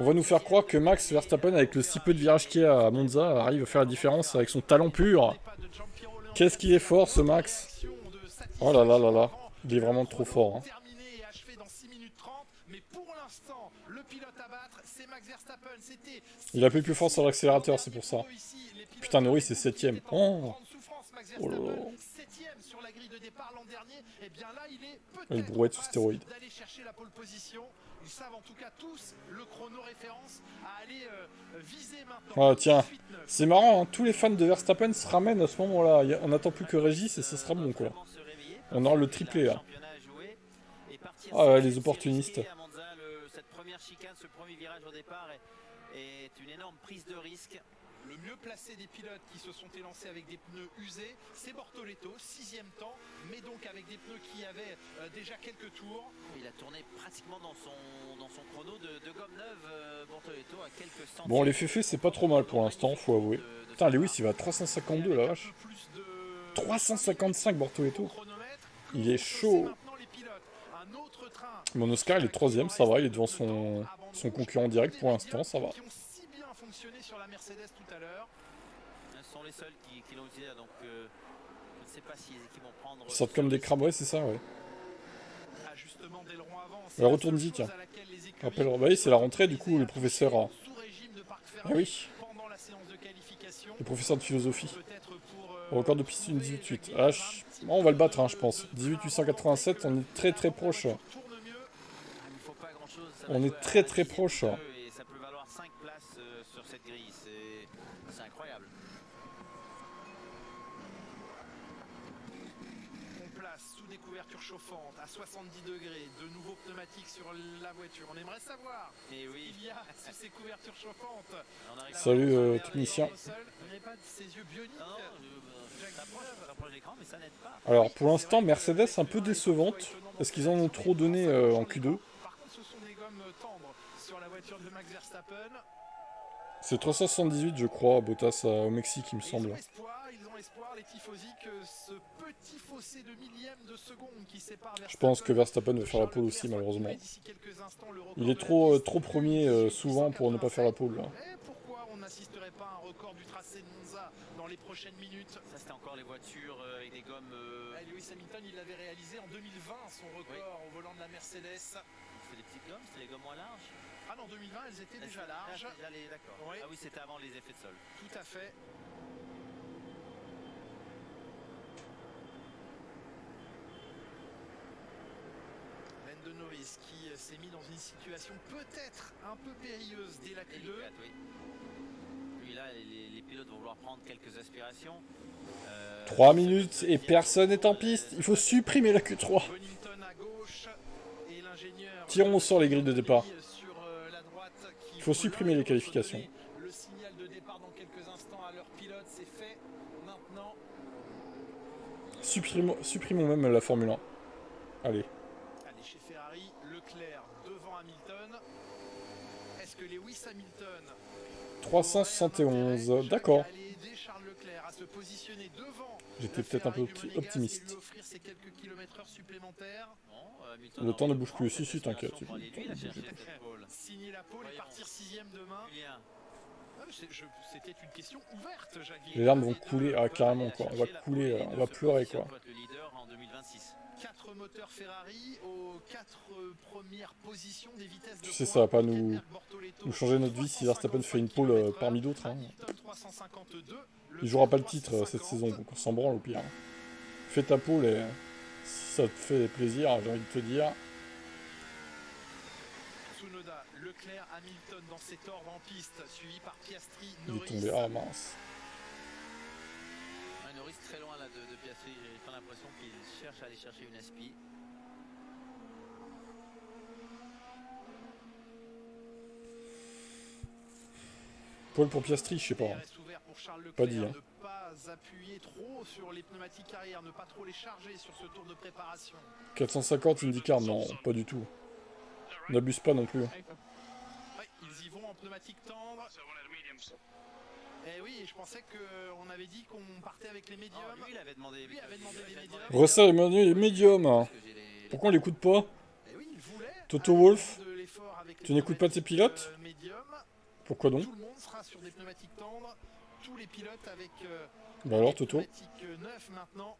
On va nous faire croire que Max Verstappen, avec le si peu de virages qu'il y a à Monza, arrive à faire la différence avec son talent pur. Qu'est-ce qu'il est fort, ce Max. Oh là là là là. Il est vraiment trop fort, hein. Il a plus fort sur l'accélérateur, c'est pour ça. Putain, Norris c'est 7ème. Oh. Oh là là. Le brouette sous stéroïde. Ah tiens, c'est marrant, hein. Tous les fans de Verstappen se ramènent à ce moment-là. On n'attend plus que Régis et ce sera bon, quoi. On aura le triplé, là. Ah ouais, les opportunistes. Cette première chicane, ce premier virage au départ est une énorme prise de risque. Le mieux placé des pilotes qui se sont élancés avec des pneus usés, c'est Bortoleto, 6e temps, mais donc avec des pneus qui avaient déjà quelques tours. Il a tourné pratiquement dans son chrono de gomme neuve, Bortoleto, à quelques centièmes. Bon, les féfés, c'est pas trop mal pour l'instant, faut avouer. Putain, Lewis, il va à 352, la vache. 355, Bortoleto. Il est chaud. Mon Oscar, il est 3ème, ça va, il est devant son concurrent direct pour l'instant, ça va. Fonctionné sur la Mercedes tout à l'heure. Ce sont les seuls qui l'ont utilisé, donc je ne sais pas si les équipes vont prendre. Ils sortent comme des crabes, ouais, c'est ça, ouais. Ajustement d'aileron avant. Alors, retourne-y, tiens. Rappelle, bah oui, c'est la rentrée, du coup, le professeur a. Ah oui. Le professeur de philosophie. Record de piste 18-8. Ah, on va le battre, hein, je pense. 18-887, on est très très proche. On est très très proche. Et ça peut valoir 5 places sur cette grille, c'est incroyable. On place sous des couvertures chauffantes à 70 degrés, de nouveaux pneumatiques sur la voiture. On aimerait savoir et oui. Il y a sous ces couvertures chauffantes. Salut technicien. Alors pour l'instant Mercedes un peu décevante. Est-ce qu'ils en ont trop donné en Q2? C'est 378 je crois, Bottas au Mexique il me semble. Ils ont espoir les tifosi que ce petit fossé de millième de seconde qui sépare Je pense que Verstappen va faire la pole aussi malheureusement. Il est trop premier souvent pour ne pas faire la pole là. Pourquoi on n'assisterait pas à un record du tracé de Monza dans les prochaines minutes? Ça c'était encore les voitures avec des gommes... Lewis Hamilton il l'avait réalisé en 2020 son record au volant de la Mercedes. C'était des petites gommes, c'était les gommes moins larges? Ah non, 2020 elles étaient déjà larges. D'accord. Oui. Ah oui, c'était avant les effets de sol. Tout à fait. De Norris qui s'est mis dans une situation peut-être un peu périlleuse dès la Q2. Délicate, oui. Lui là, les pilotes vont vouloir prendre quelques aspirations. 3 minutes et personne n'est en piste. Il faut supprimer la Q3. Tirons sur les grilles de départ. Il faut supprimer les qualifications. Le signal de départ dans quelques instants à leur pilote, c'est fait maintenant. Supprimons même la Formule 1. Allez. Chez Ferrari, Leclerc devant Hamilton. Est-ce que Lewis Hamilton 371, d'accord. aider Charles Leclerc à se positionner devant? J'étais peut-être un peu optimiste. Offrir ces quelques kilomètres supplémentaires. Le temps ne bouge plus. Si, t'inquiète. Signer la pole et partir 6ème demain. C'était une question ouverte, Jacques. Les larmes vont couler, ah carrément quoi. On va couler, on va pleurer quoi. 4 moteurs Ferrari aux 4 premières positions des vitesses de tu sais, ça va pas nous changer notre vie si Verstappen fait une pole parmi d'autres. Hein. Il jouera pas le titre cette saison, donc on s'en branle au pire. Fais ta pole et si ça te fait plaisir, j'ai envie de te dire. Tsunoda, Leclerc, Hamilton dans cet ordre en piste, suivi par Piastri, Norris. Il est tombé, ah mince. Norris très loin là de Piastri, j'ai pas l'impression qu'il cherche à aller chercher une aspi. Paul pour Piastri, je sais pas. Pas dit. Hein. Ne pas appuyer trop sur les pneumatiques arrière, ne pas trop les charger sur ce tour de préparation. 450 IndyCar, non, pas du tout. N'abuse pas non plus. Ouais, ils y vont en pneumatique tendre. Eh oui, je pensais qu'on avait dit qu'on partait avec les médiums. Oh, lui, il avait demandé les médiums. Russell Emmanuel, les médiums. Pourquoi on l'écoute pas? Toto Wolff, tu n'écoutes pas tes pilotes? Pourquoi donc? Tout le monde sera sur des pneumatiques tendres. Tous les pilotes avec bah alors, Toto pneumatiques neufs maintenant.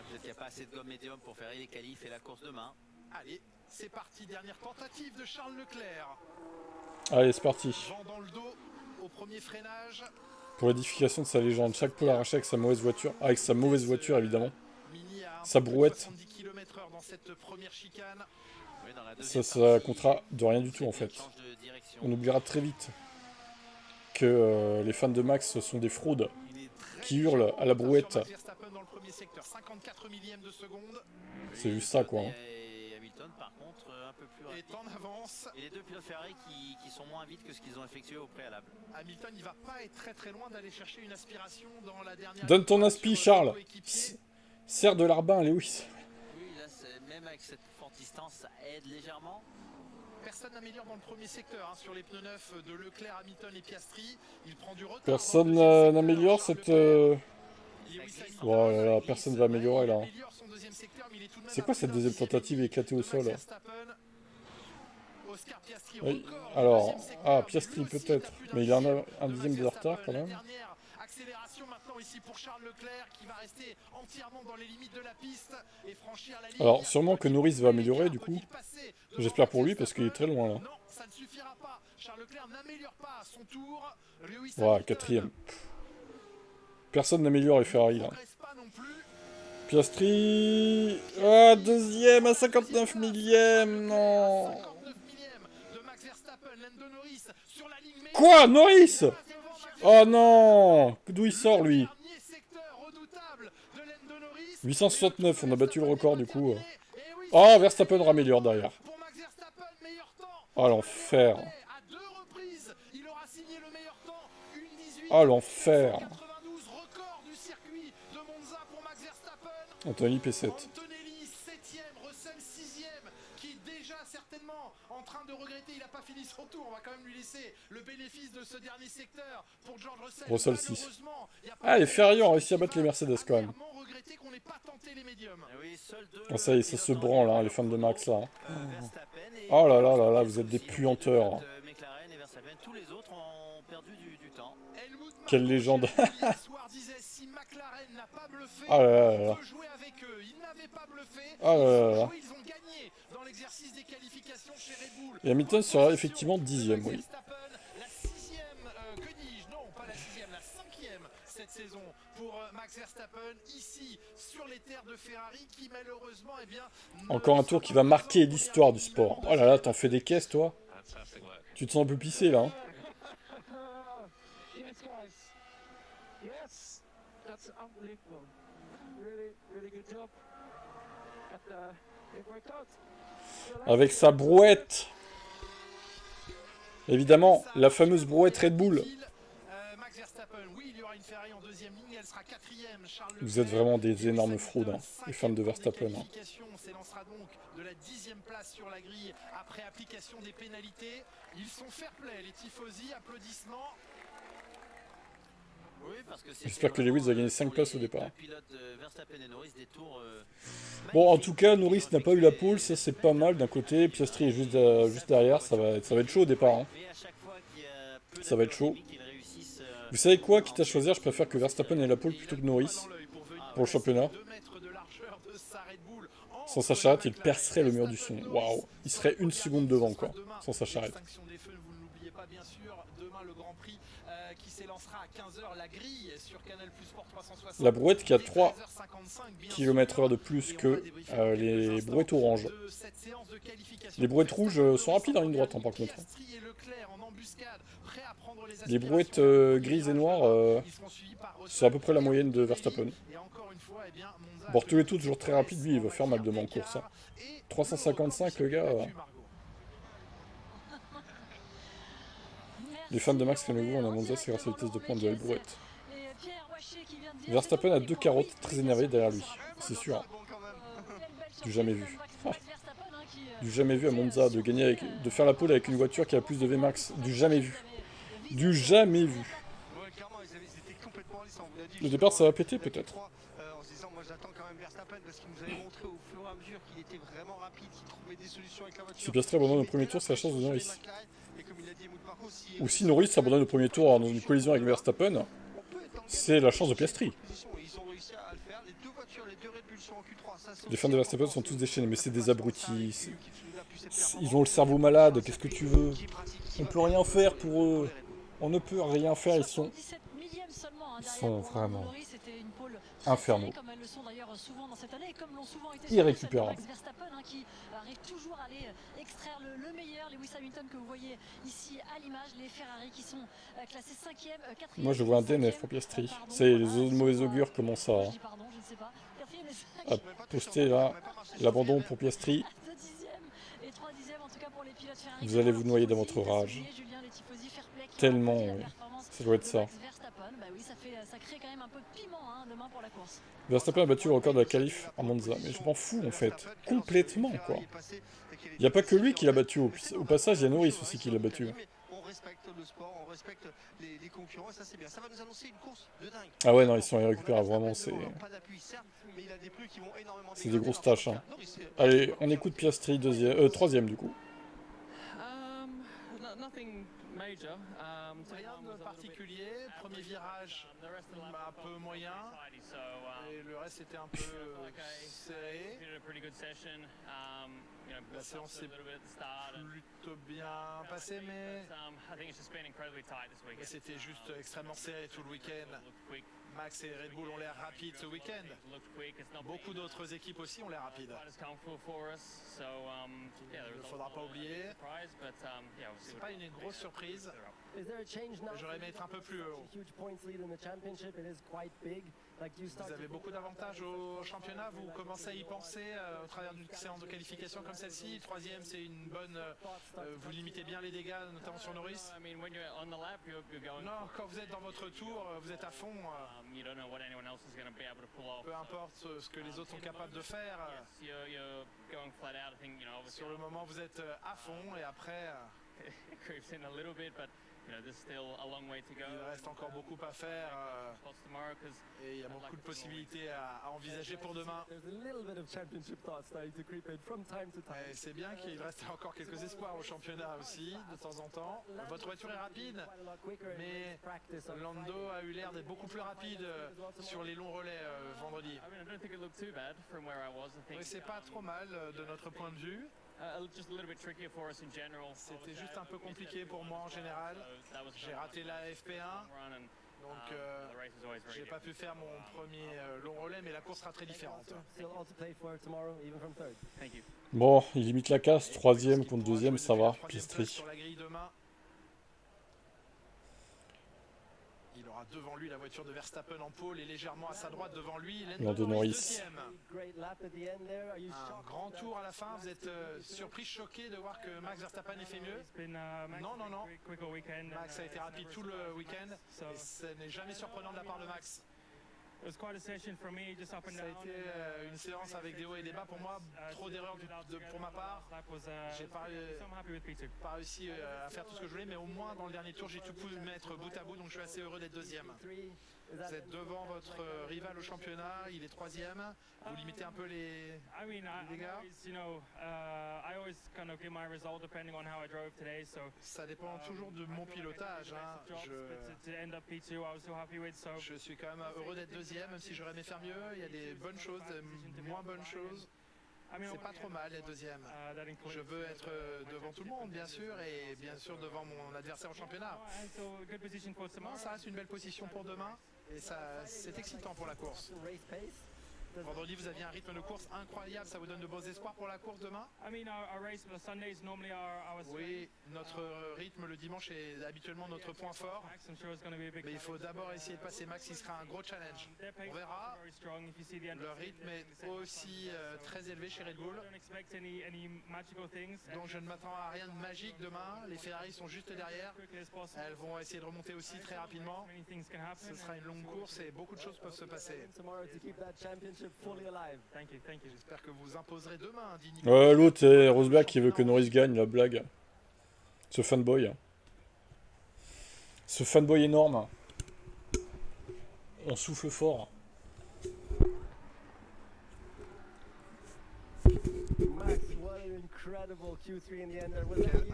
Peut-être qu'il n'y a pas assez de gomme médium pour faire les qualifs et la course demain. Allez, c'est parti. Dernière tentative de Charles Leclerc. Allez, c'est parti. Vent dans le dos au premier freinage. Pour l'édification de sa légende, chaque pole arraché avec sa mauvaise voiture. Avec sa mauvaise voiture, évidemment. Sa brouette. Dans cette première chicane. Ça comptera de rien du tout, en fait. On oubliera très vite que les fans de Max sont des fraudes qui hurlent à la brouette. C'est juste ça, quoi. Hein. Et est en avance. Et les deux pilotes Ferrari qui sont moins vite que ce qu'ils ont effectué au préalable. Hamilton, il va pas être très loin d'aller chercher une aspiration dans la dernière. Donne ton aspi, Charles. Serre de l'arbin, Lewis. Oui, là, même avec cette forte distance, ça aide légèrement. Personne n'améliore dans le premier secteur hein, sur les pneus neufs de Leclerc, Hamilton et Piastri. Il prend du retard. Personne n'améliore cette... Oh là là, personne va améliorer là. C'est quoi cette deuxième tentative éclatée au sol là? Oui, alors... Ah, Piastri peut-être. Mais il a un dixième de retard quand même. Accélération maintenant ici pour Charles Leclerc qui va rester entièrement dans les limites de la piste et franchir la ligne. Alors sûrement que Norris va améliorer du coup. J'espère pour lui parce qu'il est très loin là. Non, ça ne suffira pas. Charles Leclerc n'améliore pas à son tour. Voilà, quatrième. Personne n'améliore les Ferrari là. Piastri... Ah, deuxième à 59 millième, non. Quoi, Norris? Oh non! D'où il sort lui? 869, on a battu le record du coup. Oh, Verstappen raméliore derrière. Oh l'enfer. Oh l'enfer. Antonelli P7. Antonelli 7ème, Russell 6ème, qui est déjà certainement en train de regretter, il n'a pas fini son tour, on va quand même lui laisser le bénéfice de ce dernier secteur pour George Russell. Russell 6. Ah, les Ferrari ont réussi à battre les Mercedes quand même. Oh, ça y est, ça se branle, hein, les fans de Max là. Oh là là là là, vous êtes des puanteurs. Quelle légende. Ah là là là. Ah là là là. Et Hamilton sera effectivement 10ème, oui. La 6ème, que dis-je? Non, pas la 6ème, la 5ème cette saison pour Max Verstappen, ici sur les terres de Ferrari qui malheureusement, eh bien... Encore un tour qui va marquer l'histoire du sport. Oh là là, t'en fais des caisses toi? Tu te sens un peu pissé là hein? Avec sa brouette. Évidemment, la fameuse brouette Red Bull. Vous êtes vraiment des énormes fraudes, hein, les fans de Verstappen. Hein. S'élancera donc de la 10e place sur la grille après application des pénalités. Ils sont fair play, les tifosi, applaudissements. J'espère que Lewis va gagner 5 places au départ. Bon, en tout cas, Norris n'a pas eu la pole, ça c'est pas mal d'un côté. Piastri est juste derrière, ça va être chaud au départ. Hein. Ça va être chaud. Vous savez quoi, quitte à choisir, je préfère que Verstappen ait la pole plutôt que Norris pour le championnat. Sans sa charrette, il percerait le mur du son. Waouh, il serait une seconde devant quoi, sans sa charrette. La brouette qui a 3 km/h de plus que les brouettes oranges. Les brouettes rouges sont rapides en ligne droite, hein, par contre. Les brouettes grises et noires, c'est à peu près la moyenne de Verstappen. Bon, tous les tours toujours très rapide, lui il va faire mal demain en course. Hein. 355 le gars. Les fans de Max calmez-vous, on a Monza, c'est grâce à la vitesse de pointe de la brouette. Verstappen a 2 carottes très énervées derrière lui, c'est sûr. Du jamais vu. Du jamais vu à Monza de gagner de faire la pole avec une voiture qui a plus de Vmax. Du jamais vu. Du jamais vu. Le départ ça va péter peut-être. Si Piastri abandonne au premier tour, c'est la chance de Norris. Ou si Norris abandonne au premier tour dans une collision avec Verstappen, c'est la chance de Piastri. Les fans de Verstappen sont tous déchaînés, mais c'est des abrutis. Ils ont le cerveau malade, qu'est-ce que tu veux? On peut rien faire pour eux. On ne peut rien faire, ils sont vraiment infernaux. Irrécupérables. Moi je vois un DNF pour Piastri. C'est les mauvais augures commencent à poster là. L'abandon pour Piastri. pilote Ferrari. Vous allez vous noyer dans votre rage. Tellement, oui. Ça doit être ça. Verstappen, bah oui, ça crée quand même un peu de piment hein, demain pour la course. Verstappen a battu le record de la qualif en Monza. Mais je m'en fous en fait. Complètement quoi. Il n'y a pas que lui qui l'a battu. Au passage, il y a Norris aussi qui l'a battu. On respecte le sport, on respecte les concurrents et ça c'est bien. Ça va nous annoncer une course de dingue. Ah ouais, non, ils sont irrécupérables. Vraiment, c'est... C'est des grosses tâches. Hein. Allez, on écoute Piastri, troisième du coup. Rien de particulier, premier virage un peu moyen et le reste était un peu serré. La séance s'est plutôt bien passée mais c'était juste extrêmement serré tout le week-end. Max et Red Bull ont l'air rapides ce week-end. Beaucoup d'autres équipes aussi ont l'air rapides. Il ne faudra pas oublier. C'est pas une grosse surprise. J'aurais aimé être un peu plus haut. Vous avez beaucoup d'avantages au championnat, vous commencez à y penser au travers d'une séance de qualification comme celle-ci. Troisième, c'est une bonne... vous limitez bien les dégâts, notamment sur Norris. Non, quand vous êtes dans votre tour, vous êtes à fond. Peu importe ce que les autres sont capables de faire. Sur le moment, vous êtes à fond et après... Il reste encore beaucoup à faire et il y a beaucoup de possibilités à envisager pour demain. Et c'est bien qu'il reste encore quelques espoirs au championnat aussi, de temps en temps. Votre voiture est rapide, mais Lando a eu l'air d'être beaucoup plus rapide sur les longs relais vendredi. Oui, c'est pas trop mal de notre point de vue. C'était juste un peu compliqué pour moi en général. J'ai raté la FP1, donc j'ai pas pu faire mon premier long relais, mais la course sera très différente. Bon, il limite la casse, troisième contre deuxième, ça va, Piastri. Il aura devant lui la voiture de Verstappen en pôle et légèrement à sa droite devant lui Lando Norris deuxième. Un grand tour à la fin, vous êtes surpris, choqué de voir que Max Verstappen ait fait mieux? Non, non, non. Max a été rapide tout le week-end et ce n'est jamais surprenant de la part de Max. Ça a été une séance avec des hauts et des bas pour moi, trop d'erreurs pour ma part. J'ai pas réussi à faire tout ce que je voulais, mais au moins dans le dernier tour j'ai tout pu mettre bout à bout, donc je suis assez heureux d'être deuxième. Vous êtes devant votre rival au championnat, il est troisième. Vous limitez un peu les dégâts. Ça dépend toujours de mon pilotage. Hein. Je suis quand même heureux d'être deuxième, même si j'aurais aimé faire mieux. Il y a des bonnes choses, des moins bonnes choses. C'est pas trop mal d'être deuxième. Je veux être devant tout le monde, bien sûr, et bien sûr devant mon adversaire au championnat. Non, ça reste une belle position pour demain. Et c'est excitant pour la course. Vendredi, vous aviez un rythme de course incroyable, ça vous donne de beaux espoirs pour la course demain? Oui, notre rythme le dimanche est habituellement notre point fort. Mais il faut d'abord essayer de passer Max, il sera un gros challenge. On verra. Le rythme est aussi très élevé chez Red Bull. Donc je ne m'attends à rien de magique demain. Les Ferrari sont juste derrière. Elles vont essayer de remonter aussi très rapidement. Ce sera une longue course et beaucoup de choses peuvent se passer. J'espère que vous imposerez demain. L'autre, Rosberg qui veut que Norris gagne, la blague. Ce fanboy. Ce fanboy énorme. On souffle fort.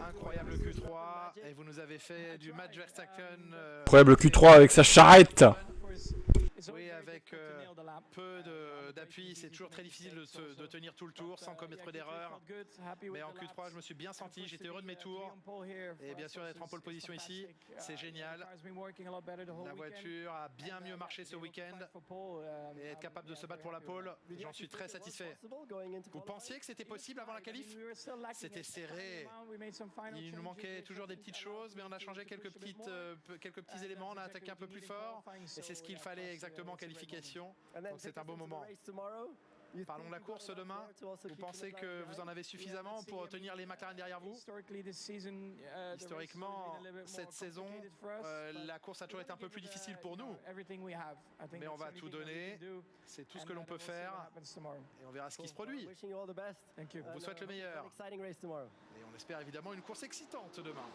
Incroyable Q3. Et vous nous avez fait du match Verstappen. Incroyable Q3 avec sa charrette. Oui, avec peu d'appui, c'est toujours très difficile de tenir tout le tour sans commettre d'erreur. Mais en Q3, je me suis bien senti, j'étais heureux de mes tours. Et bien sûr, d'être en pole position ici, c'est génial. La voiture a bien mieux marché ce week-end. Et être capable de se battre pour la pole, j'en suis très satisfait. Vous pensiez que c'était possible avant la qualif? C'était serré. Il nous manquait toujours des petites choses, mais on a changé quelques petits éléments, on a attaqué un peu plus fort. Et c'est ce qu'il fallait exactement en qualification. Donc c'est un beau moment. Parlons de la course demain. Vous pensez que vous en avez suffisamment pour tenir les McLaren derrière vous? Historiquement, cette saison, la course a toujours été un peu plus difficile pour nous. Mais on va tout donner. C'est tout ce que l'on peut faire. Et on verra ce qui se produit. On vous souhaite le meilleur. Et on espère évidemment une course excitante demain.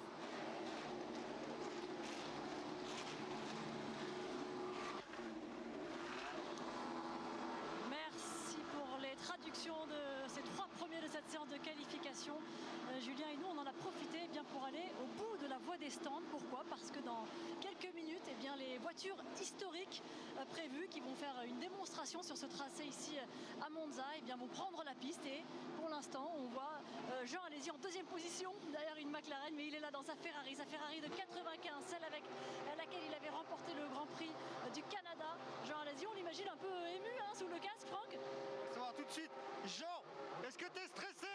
Traduction de ces 3 premiers de cette séance de qualification. Julien et nous, on en a profité eh bien, pour aller au bout de la voie des stands. Pourquoi? Parce que dans quelques minutes, eh bien, les voitures historiques prévues qui vont faire une démonstration sur ce tracé ici à Monza eh bien, vont prendre la piste. Et pour l'instant, on voit Jean Alesi en 2e position derrière une McLaren, mais il est là dans sa Ferrari de 95, celle avec laquelle il avait remporté le Grand Prix du Canada. Jean Alesi, on l'imagine un peu ému hein, sous le casque, Franck. Savoir tout de suite, Jean, est-ce que t'es stressé?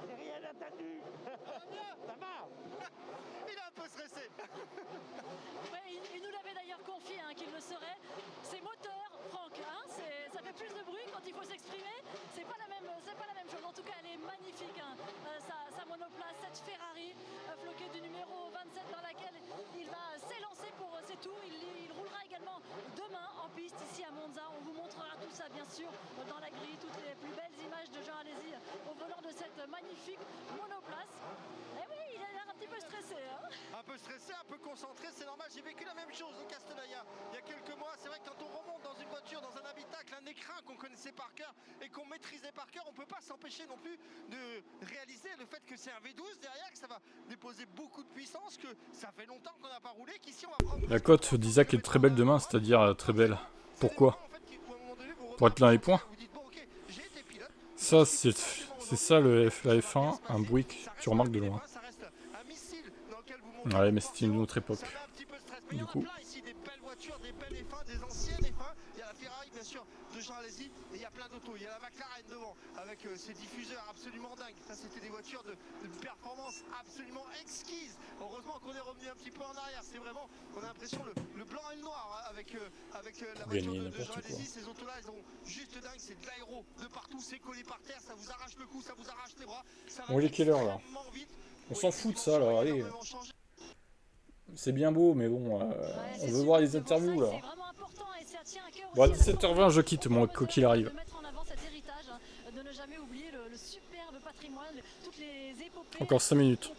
J'ai rien entendu. Ça va. Il est un peu stressé. Ouais, il nous l'avait d'ailleurs confié hein, qu'il le serait. Ses moteurs, Franck, hein, ça fait plus de bruit quand il faut s'exprimer. C'est pas la même chose. En tout cas, elle est magnifique. Hein. Sa monoplace, cette Ferrari floquée du numéro 27 dans laquelle il va s'élancer pour ses tours. Il roulera également demain en piste ici à Monza. On vous montrera tout ça bien sûr dans la grille, toutes les plus belles images de Jean Alesi au volant de cette magnifique monoplace. Et oui, il a l'air un petit peu stressé. Hein, un peu stressé, un peu concentré, c'est normal. J'ai vécu la même chose au Castellaya il y a quelques mois. C'est vrai que quand on remonte dans une voiture, dans un habitacle, un écrin qu'on connaissait par cœur et qu'on maîtrisait par cœur, on ne peut pas s'empêcher non plus de réaliser le fait que c'est un V12 derrière, que ça va déposer beaucoup de puissance, que ça fait longtemps qu'on n'a pas roulé, qu'ici on va prendre... La cote d'Isaac est très belle demain, c'est-à-dire très belle. Pourquoi? Pour être dans les points. Ça, c'est ça la F1, un bruit que tu remarques de loin. Ouais, mais c'était une autre époque. Du coup. Des belles voitures, des belles F1, des anciennes F1. Il y a la Ferrari, bien sûr, de Jean Alesi, et il y a plein d'autos. Il y a la McLaren devant, avec ses diffuseurs absolument dingues. Ça, c'était des voitures de performance absolument exquise. Heureusement qu'on est revenu un petit peu en arrière. C'est vraiment, on a l'impression, le blanc et le noir hein, avec la voiture de Jean Alesi. Ces autos-là, elles sont juste dingues. C'est de l'aéro de partout, c'est collé par terre. Ça vous arrache le cou, ça vous arrache les bras. Bon, il est quelle heure là? On s'en fout de ça là, allez. C'est bien beau, mais bon, on veut voir les interviews là. Bon, à 17h20, je quitte, moi, quoi qu'il arrive. Encore 5 minutes.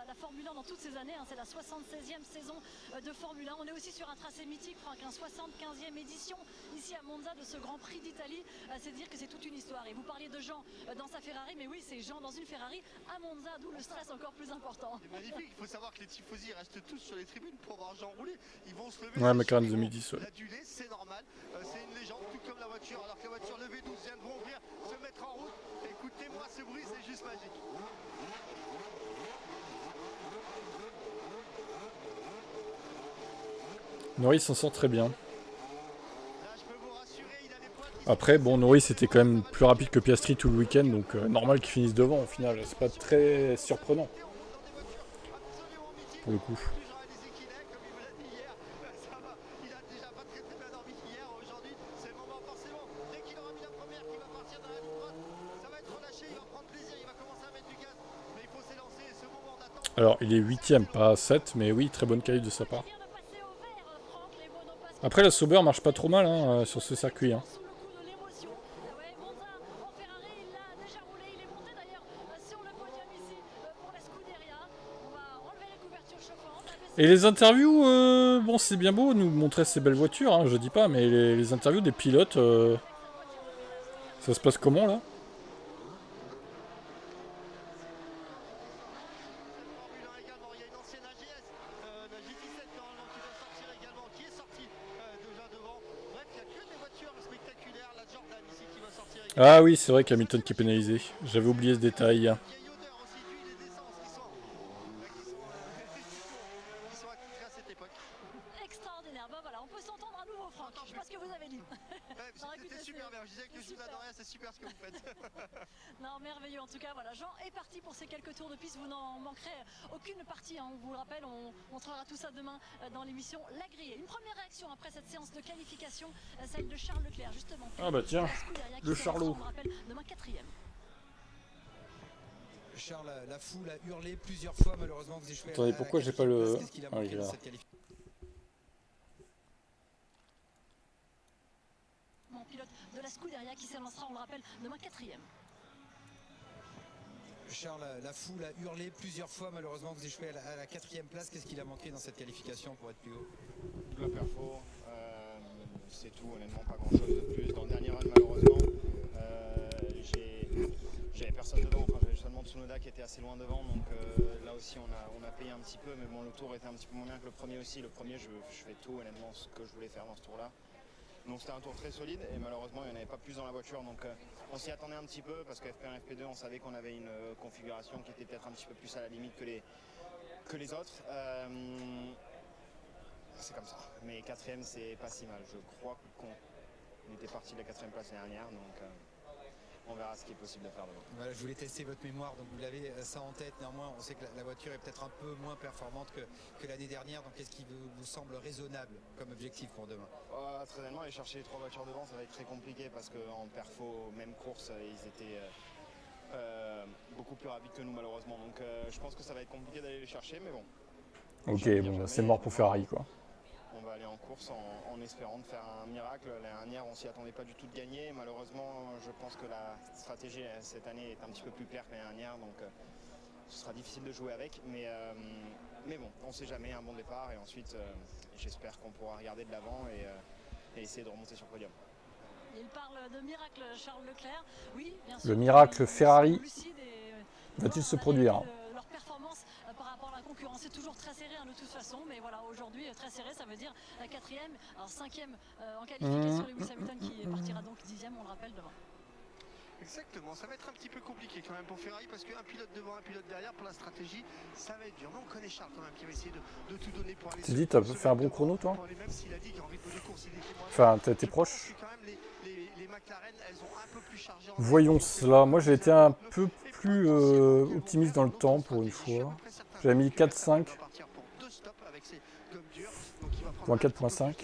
La Formule 1 dans toutes ces années, hein, c'est la 76e saison de Formule 1. On est aussi sur un tracé mythique, Franck, 75e édition ici à Monza de ce Grand Prix d'Italie. C'est dire que c'est toute une histoire. Et vous parliez de Jean dans sa Ferrari, mais oui, c'est Jean dans une Ferrari à Monza, d'où le stress encore plus important. C'est magnifique, il faut savoir que les tifosi restent tous sur les tribunes pour voir Jean rouler. Ils vont se lever. Ouais, McLaren 2010, ouais. L'adulé, c'est normal. C'est une légende, tout comme la voiture. Alors que la voiture, le V12 vient de rouvrir, se mettre en route. Écoutez-moi ce bruit, c'est juste magique. Norris s'en sort très bien. Après, bon, Norris était quand même plus rapide que Piastri tout le week-end, donc normal qu'il finisse devant au final. C'est pas très surprenant. Pour le coup. Alors, il est 8ème, pas 7, mais oui, très bonne qualité de sa part. Après, la Sauber marche pas trop mal hein, sur ce circuit. Hein. Et les interviews, bon, c'est bien beau nous montrer ces belles voitures, hein, je dis pas, mais les interviews des pilotes, ça se passe comment là ? Ah oui, c'est vrai qu'Hamilton qui est pénalisé. J'avais oublié ce détail. Extraordinaire. Ben voilà, on peut s'entendre à nouveau, Franck. Je sais pas ce que vous avez dit. C'était super bien. Je disais que je vous adorais, c'est super. que vous faites. Non, merveilleux. En tout cas, voilà, Jean est parti pour ces quelques tours de piste. Vous n'en manquerez aucune partie. On vous le rappelle, on montrera tout ça demain dans l'émission La Grillée. Une première réaction après cette séance de qualification, celle de Charles Leclerc, justement. Ah bah tiens, le Charlot. On le rappelle, demain 4e. Charles, la foule a hurlé plusieurs fois, malheureusement vous échouez. Attendez, pourquoi j'ai pas le... Qu'est-ce qu'il a Ah, manqué il est dans là. cette qualification? Mon pilote de la Scuderia qui s'élancera, on le rappelle, demain 4e. Charles, la foule a hurlé plusieurs fois, malheureusement vous échouez à la 4e place. Qu'est-ce qu'il a manqué dans cette qualification pour être plus haut? La perfo, c'est tout, honnêtement pas grand chose de plus. Dans le dernier run malheureusement, j'avais personne devant, enfin j'avais seulement Tsunoda qui était assez loin devant, donc là aussi on a payé un petit peu, mais bon le tour était un petit peu moins bien que le premier aussi. Le premier je fais tout honnêtement ce que je voulais faire dans ce tour là. Donc c'était un tour très solide et malheureusement il n'y en avait pas plus dans la voiture, donc on s'y attendait un petit peu parce que FP1 et FP2 on savait qu'on avait une configuration qui était peut-être un petit peu plus à la limite que les autres. C'est comme ça, mais 4e c'est pas si mal, je crois qu'on était parti de la 4e place l'année dernière, donc on verra ce qui est possible de faire demain. Voilà, je voulais tester votre mémoire, donc vous l'avez ça en tête. Néanmoins, on sait que la voiture est peut-être un peu moins performante que l'année dernière, donc qu'est-ce qui vous semble raisonnable comme objectif pour demain? Très honnêtement, aller chercher les 3 voitures devant, ça va être très compliqué parce qu'en perfo, même course, ils étaient beaucoup plus rapides que nous malheureusement, donc je pense que ça va être compliqué d'aller les chercher, mais bon. Ok, bon, c'est mort pour Ferrari, quoi. On va aller en course en espérant de faire un miracle. L'année dernière, on s'y attendait pas du tout de gagner. Malheureusement, je pense que la stratégie cette année est un petit peu plus claire que l'année dernière, donc ce sera difficile de jouer avec. Mais bon, on ne sait jamais, un bon départ et ensuite, j'espère qu'on pourra regarder de l'avant et essayer de remonter sur le podium. Il parle de miracle, Charles Leclerc. Oui, bien sûr. Le miracle Ferrari va-t-il se produire? Leur performance par rapport à la concurrence, c'est toujours très serré de toute façon, mais voilà, aujourd'hui très serré, ça veut dire la 4e, alors 5e en qualification, Lewis Hamilton qui partira donc 10e, on le rappelle, demain. Exactement, ça va être un petit peu compliqué quand même pour Ferrari parce qu'un pilote devant, un pilote derrière, pour la stratégie, ça va être dur. Mais on connaît Charles quand même qui va essayer de tout donner pour aller. Tu dis, t'as fait un bon chrono, toi? Même s'il a dit qu'en rythme de course, il était moins. Enfin, t'as été proche. Quand même, les McLaren, elles ont un peu plus chargé. Voyons cela. Moi, j'ai été un peu plus optimiste dans le temps pour une fois. J'avais mis 4.5. Point 4.5.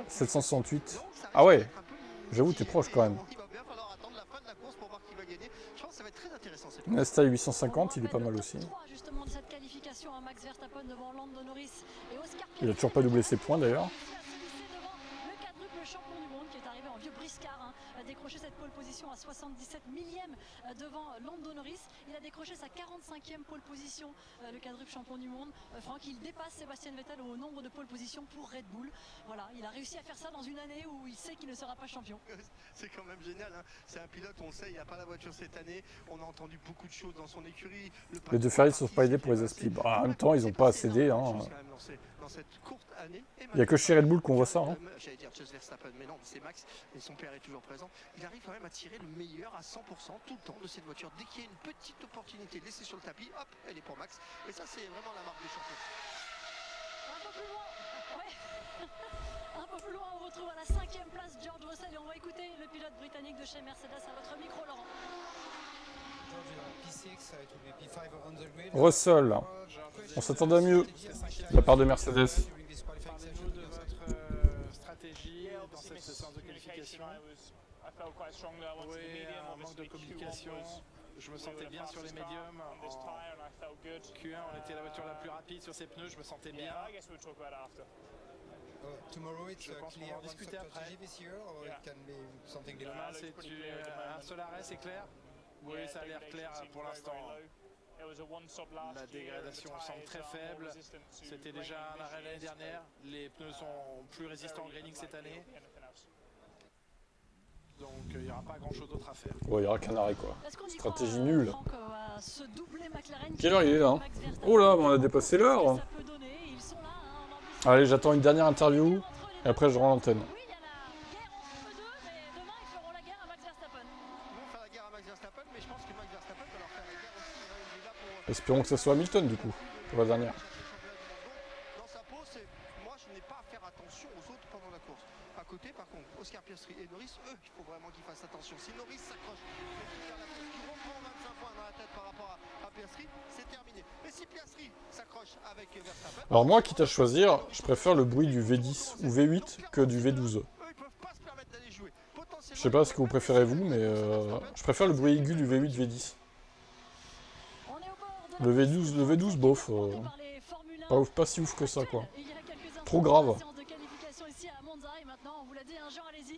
768. Ah ouais. J'avoue, t'es proche quand même. Nesta 850, il est pas mal aussi. Il a toujours pas doublé ses points d'ailleurs. Champion du monde qui est arrivé en vieux briscard, a décroché cette pole position à 77 millième devant Lando Norris. Il a décroché sa 45e pole position, le quadruple champion du monde. Franck, il dépasse Sébastien Vettel au nombre de pole position pour Red Bull. Voilà, il a réussi à faire ça dans une année où il sait qu'il ne sera pas champion. C'est quand même génial, hein. C'est un pilote, on le sait, il n'a pas la voiture cette année. On a entendu beaucoup de choses dans son écurie. Les deux Ferrari ne sont pas aidés pour les asplis. Bah, en même temps, ils n'ont pas cédé. Hein. Il n'y a que chez Red Bull qu'on voit ça. Hein. J'allais dire Verstappen, mais non, c'est Max et son père est toujours présent. Il arrive quand même à tirer le meilleur à 100% tout le temps de cette voiture. Dès qu'il y a une petite opportunité laissée sur le tapis, hop, elle est pour Max. Et ça, c'est vraiment la marque des champions. Un peu plus loin, ouais. Un peu plus loin, on retrouve à la 5e place George Russell et on va écouter le pilote britannique de chez Mercedes à votre micro, Laurent. Russell, on s'attendait à mieux de la part de Mercedes. Parlez-nous de votre stratégie dans cette séance de qualification. Oui, un manque de communication. Je me sentais bien sur les médiums. En Q1, on était la voiture la plus rapide sur ses pneus. Je me sentais bien. Je pense qu'on va en discuter après. Demain, c'est un seul arrêt, c'est clair? Oui, ça a l'air clair pour l'instant. La dégradation semble très faible. C'était déjà un arrêt l'année dernière. Les pneus sont plus résistants au graining cette année. Donc il n'y aura pas grand chose d'autre à faire. Ouais, il n'y aura qu'un arrêt quoi. Stratégie nulle. Quelle Quelle heure il est là? Oh là, on a dépassé l'heure. Allez, j'attends une dernière interview et après je rends l'antenne. Espérons que ce soit Hamilton du coup, pour la dernière. Dans sa peau, moi je n'ai pas à faire attention aux autres pendant la course. À côté, par contre, Oscar Piastri et Norris, eux, il faut vraiment qu'ils fassent attention. Si Norris s'accroche, qui reprend 25 points dans la tête par rapport à Piastri, c'est terminé. Mais si Piastri s'accroche avec Verstappen... Alors moi, quitte à choisir, je préfère le bruit du V10 ou V8 que du V12. Je sais pas ce que vous préférez vous, mais je préfère le bruit aigu du V8, V10. Le V12 bof. Pas si ouf que ça, quoi. Trop grave.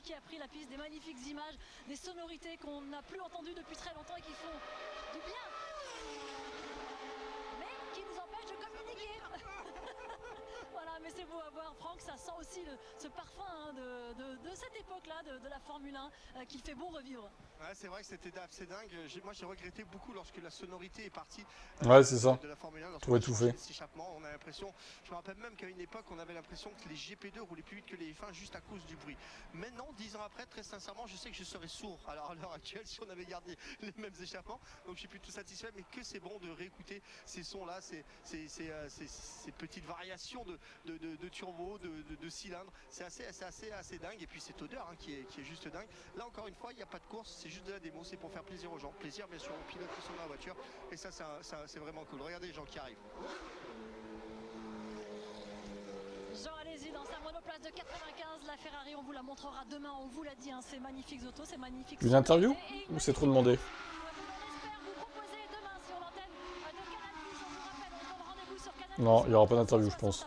Qui a pris la piste, des magnifiques images, des sonorités qu'on n'a plus entendues depuis très longtemps et qui font du bien, mais qui nous empêchent de communiquer. Voilà, mais c'est beau à voir, Franck, ça sent aussi ce parfum hein, de cette époque-là, de la Formule 1, qu'il fait bon revivre. Ouais, c'est vrai que c'était assez dingue. Moi, j'ai regretté beaucoup lorsque la sonorité est partie ouais, c'est ça. de la Formule 1. Tout étouffé. On a l'impression, je me rappelle même qu'à une époque, on avait l'impression que les GP2 roulaient plus vite que les F1 juste à cause du bruit. Maintenant, 10 ans après, très sincèrement, je sais que je serais sourd. Alors à l'heure actuelle, si on avait gardé les mêmes échappements, donc je suis plutôt satisfait, mais que c'est bon de réécouter ces sons-là, ces petites variations de turbo, de cylindres. C'est assez dingue. Et puis cette odeur hein, qui est juste dingue. Là, encore une fois, il n'y a pas de course. C'est juste de la démo, c'est pour faire plaisir aux gens. Plaisir bien sûr aux pilotes qui sont dans la voiture. Et ça c'est vraiment cool. Regardez les gens qui arrivent. Jean Alesi dans sa monoplace de 95, la Ferrari, on vous la montrera demain, on vous l'a dit, hein, ces magnifiques autos, ces magnifiques... Une interview ou c'est trop demandé? Non, il n'y aura pas d'interview, je pense.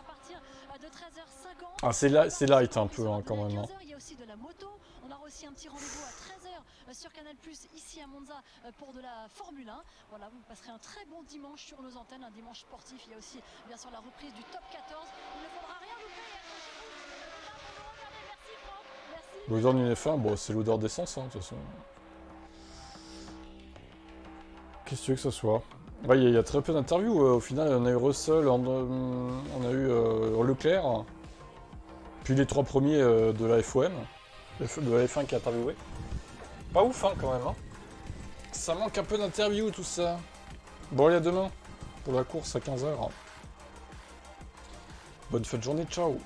Ah, c'est light un peu, hein, quand même. Hein. Il y a aussi de la moto. On aura aussi un petit rendez-vous à 13h sur Canal+, ici à Monza, pour de la Formule 1. Voilà, vous passerez un très bon dimanche sur nos antennes, un dimanche sportif. Il y a aussi, bien sûr, la reprise du Top 14. Il ne faudra rien louper. Merci, Franck. Merci. L'odeur d'une F1, bon, c'est l'odeur d'essence, hein, de toute façon. Qu'est-ce que tu veux que ce soit? Ouais, il y a très peu d'interviews. Au final, on a eu Russell, on a eu Leclerc, puis les 3 premiers de la FOM, de la F1 qui a interviewé. Pas ouf, hein, quand même. Hein. Ça manque un peu d'interviews, tout ça. Bon, allez, à demain, pour la course à 15h. Bonne fin de journée, ciao.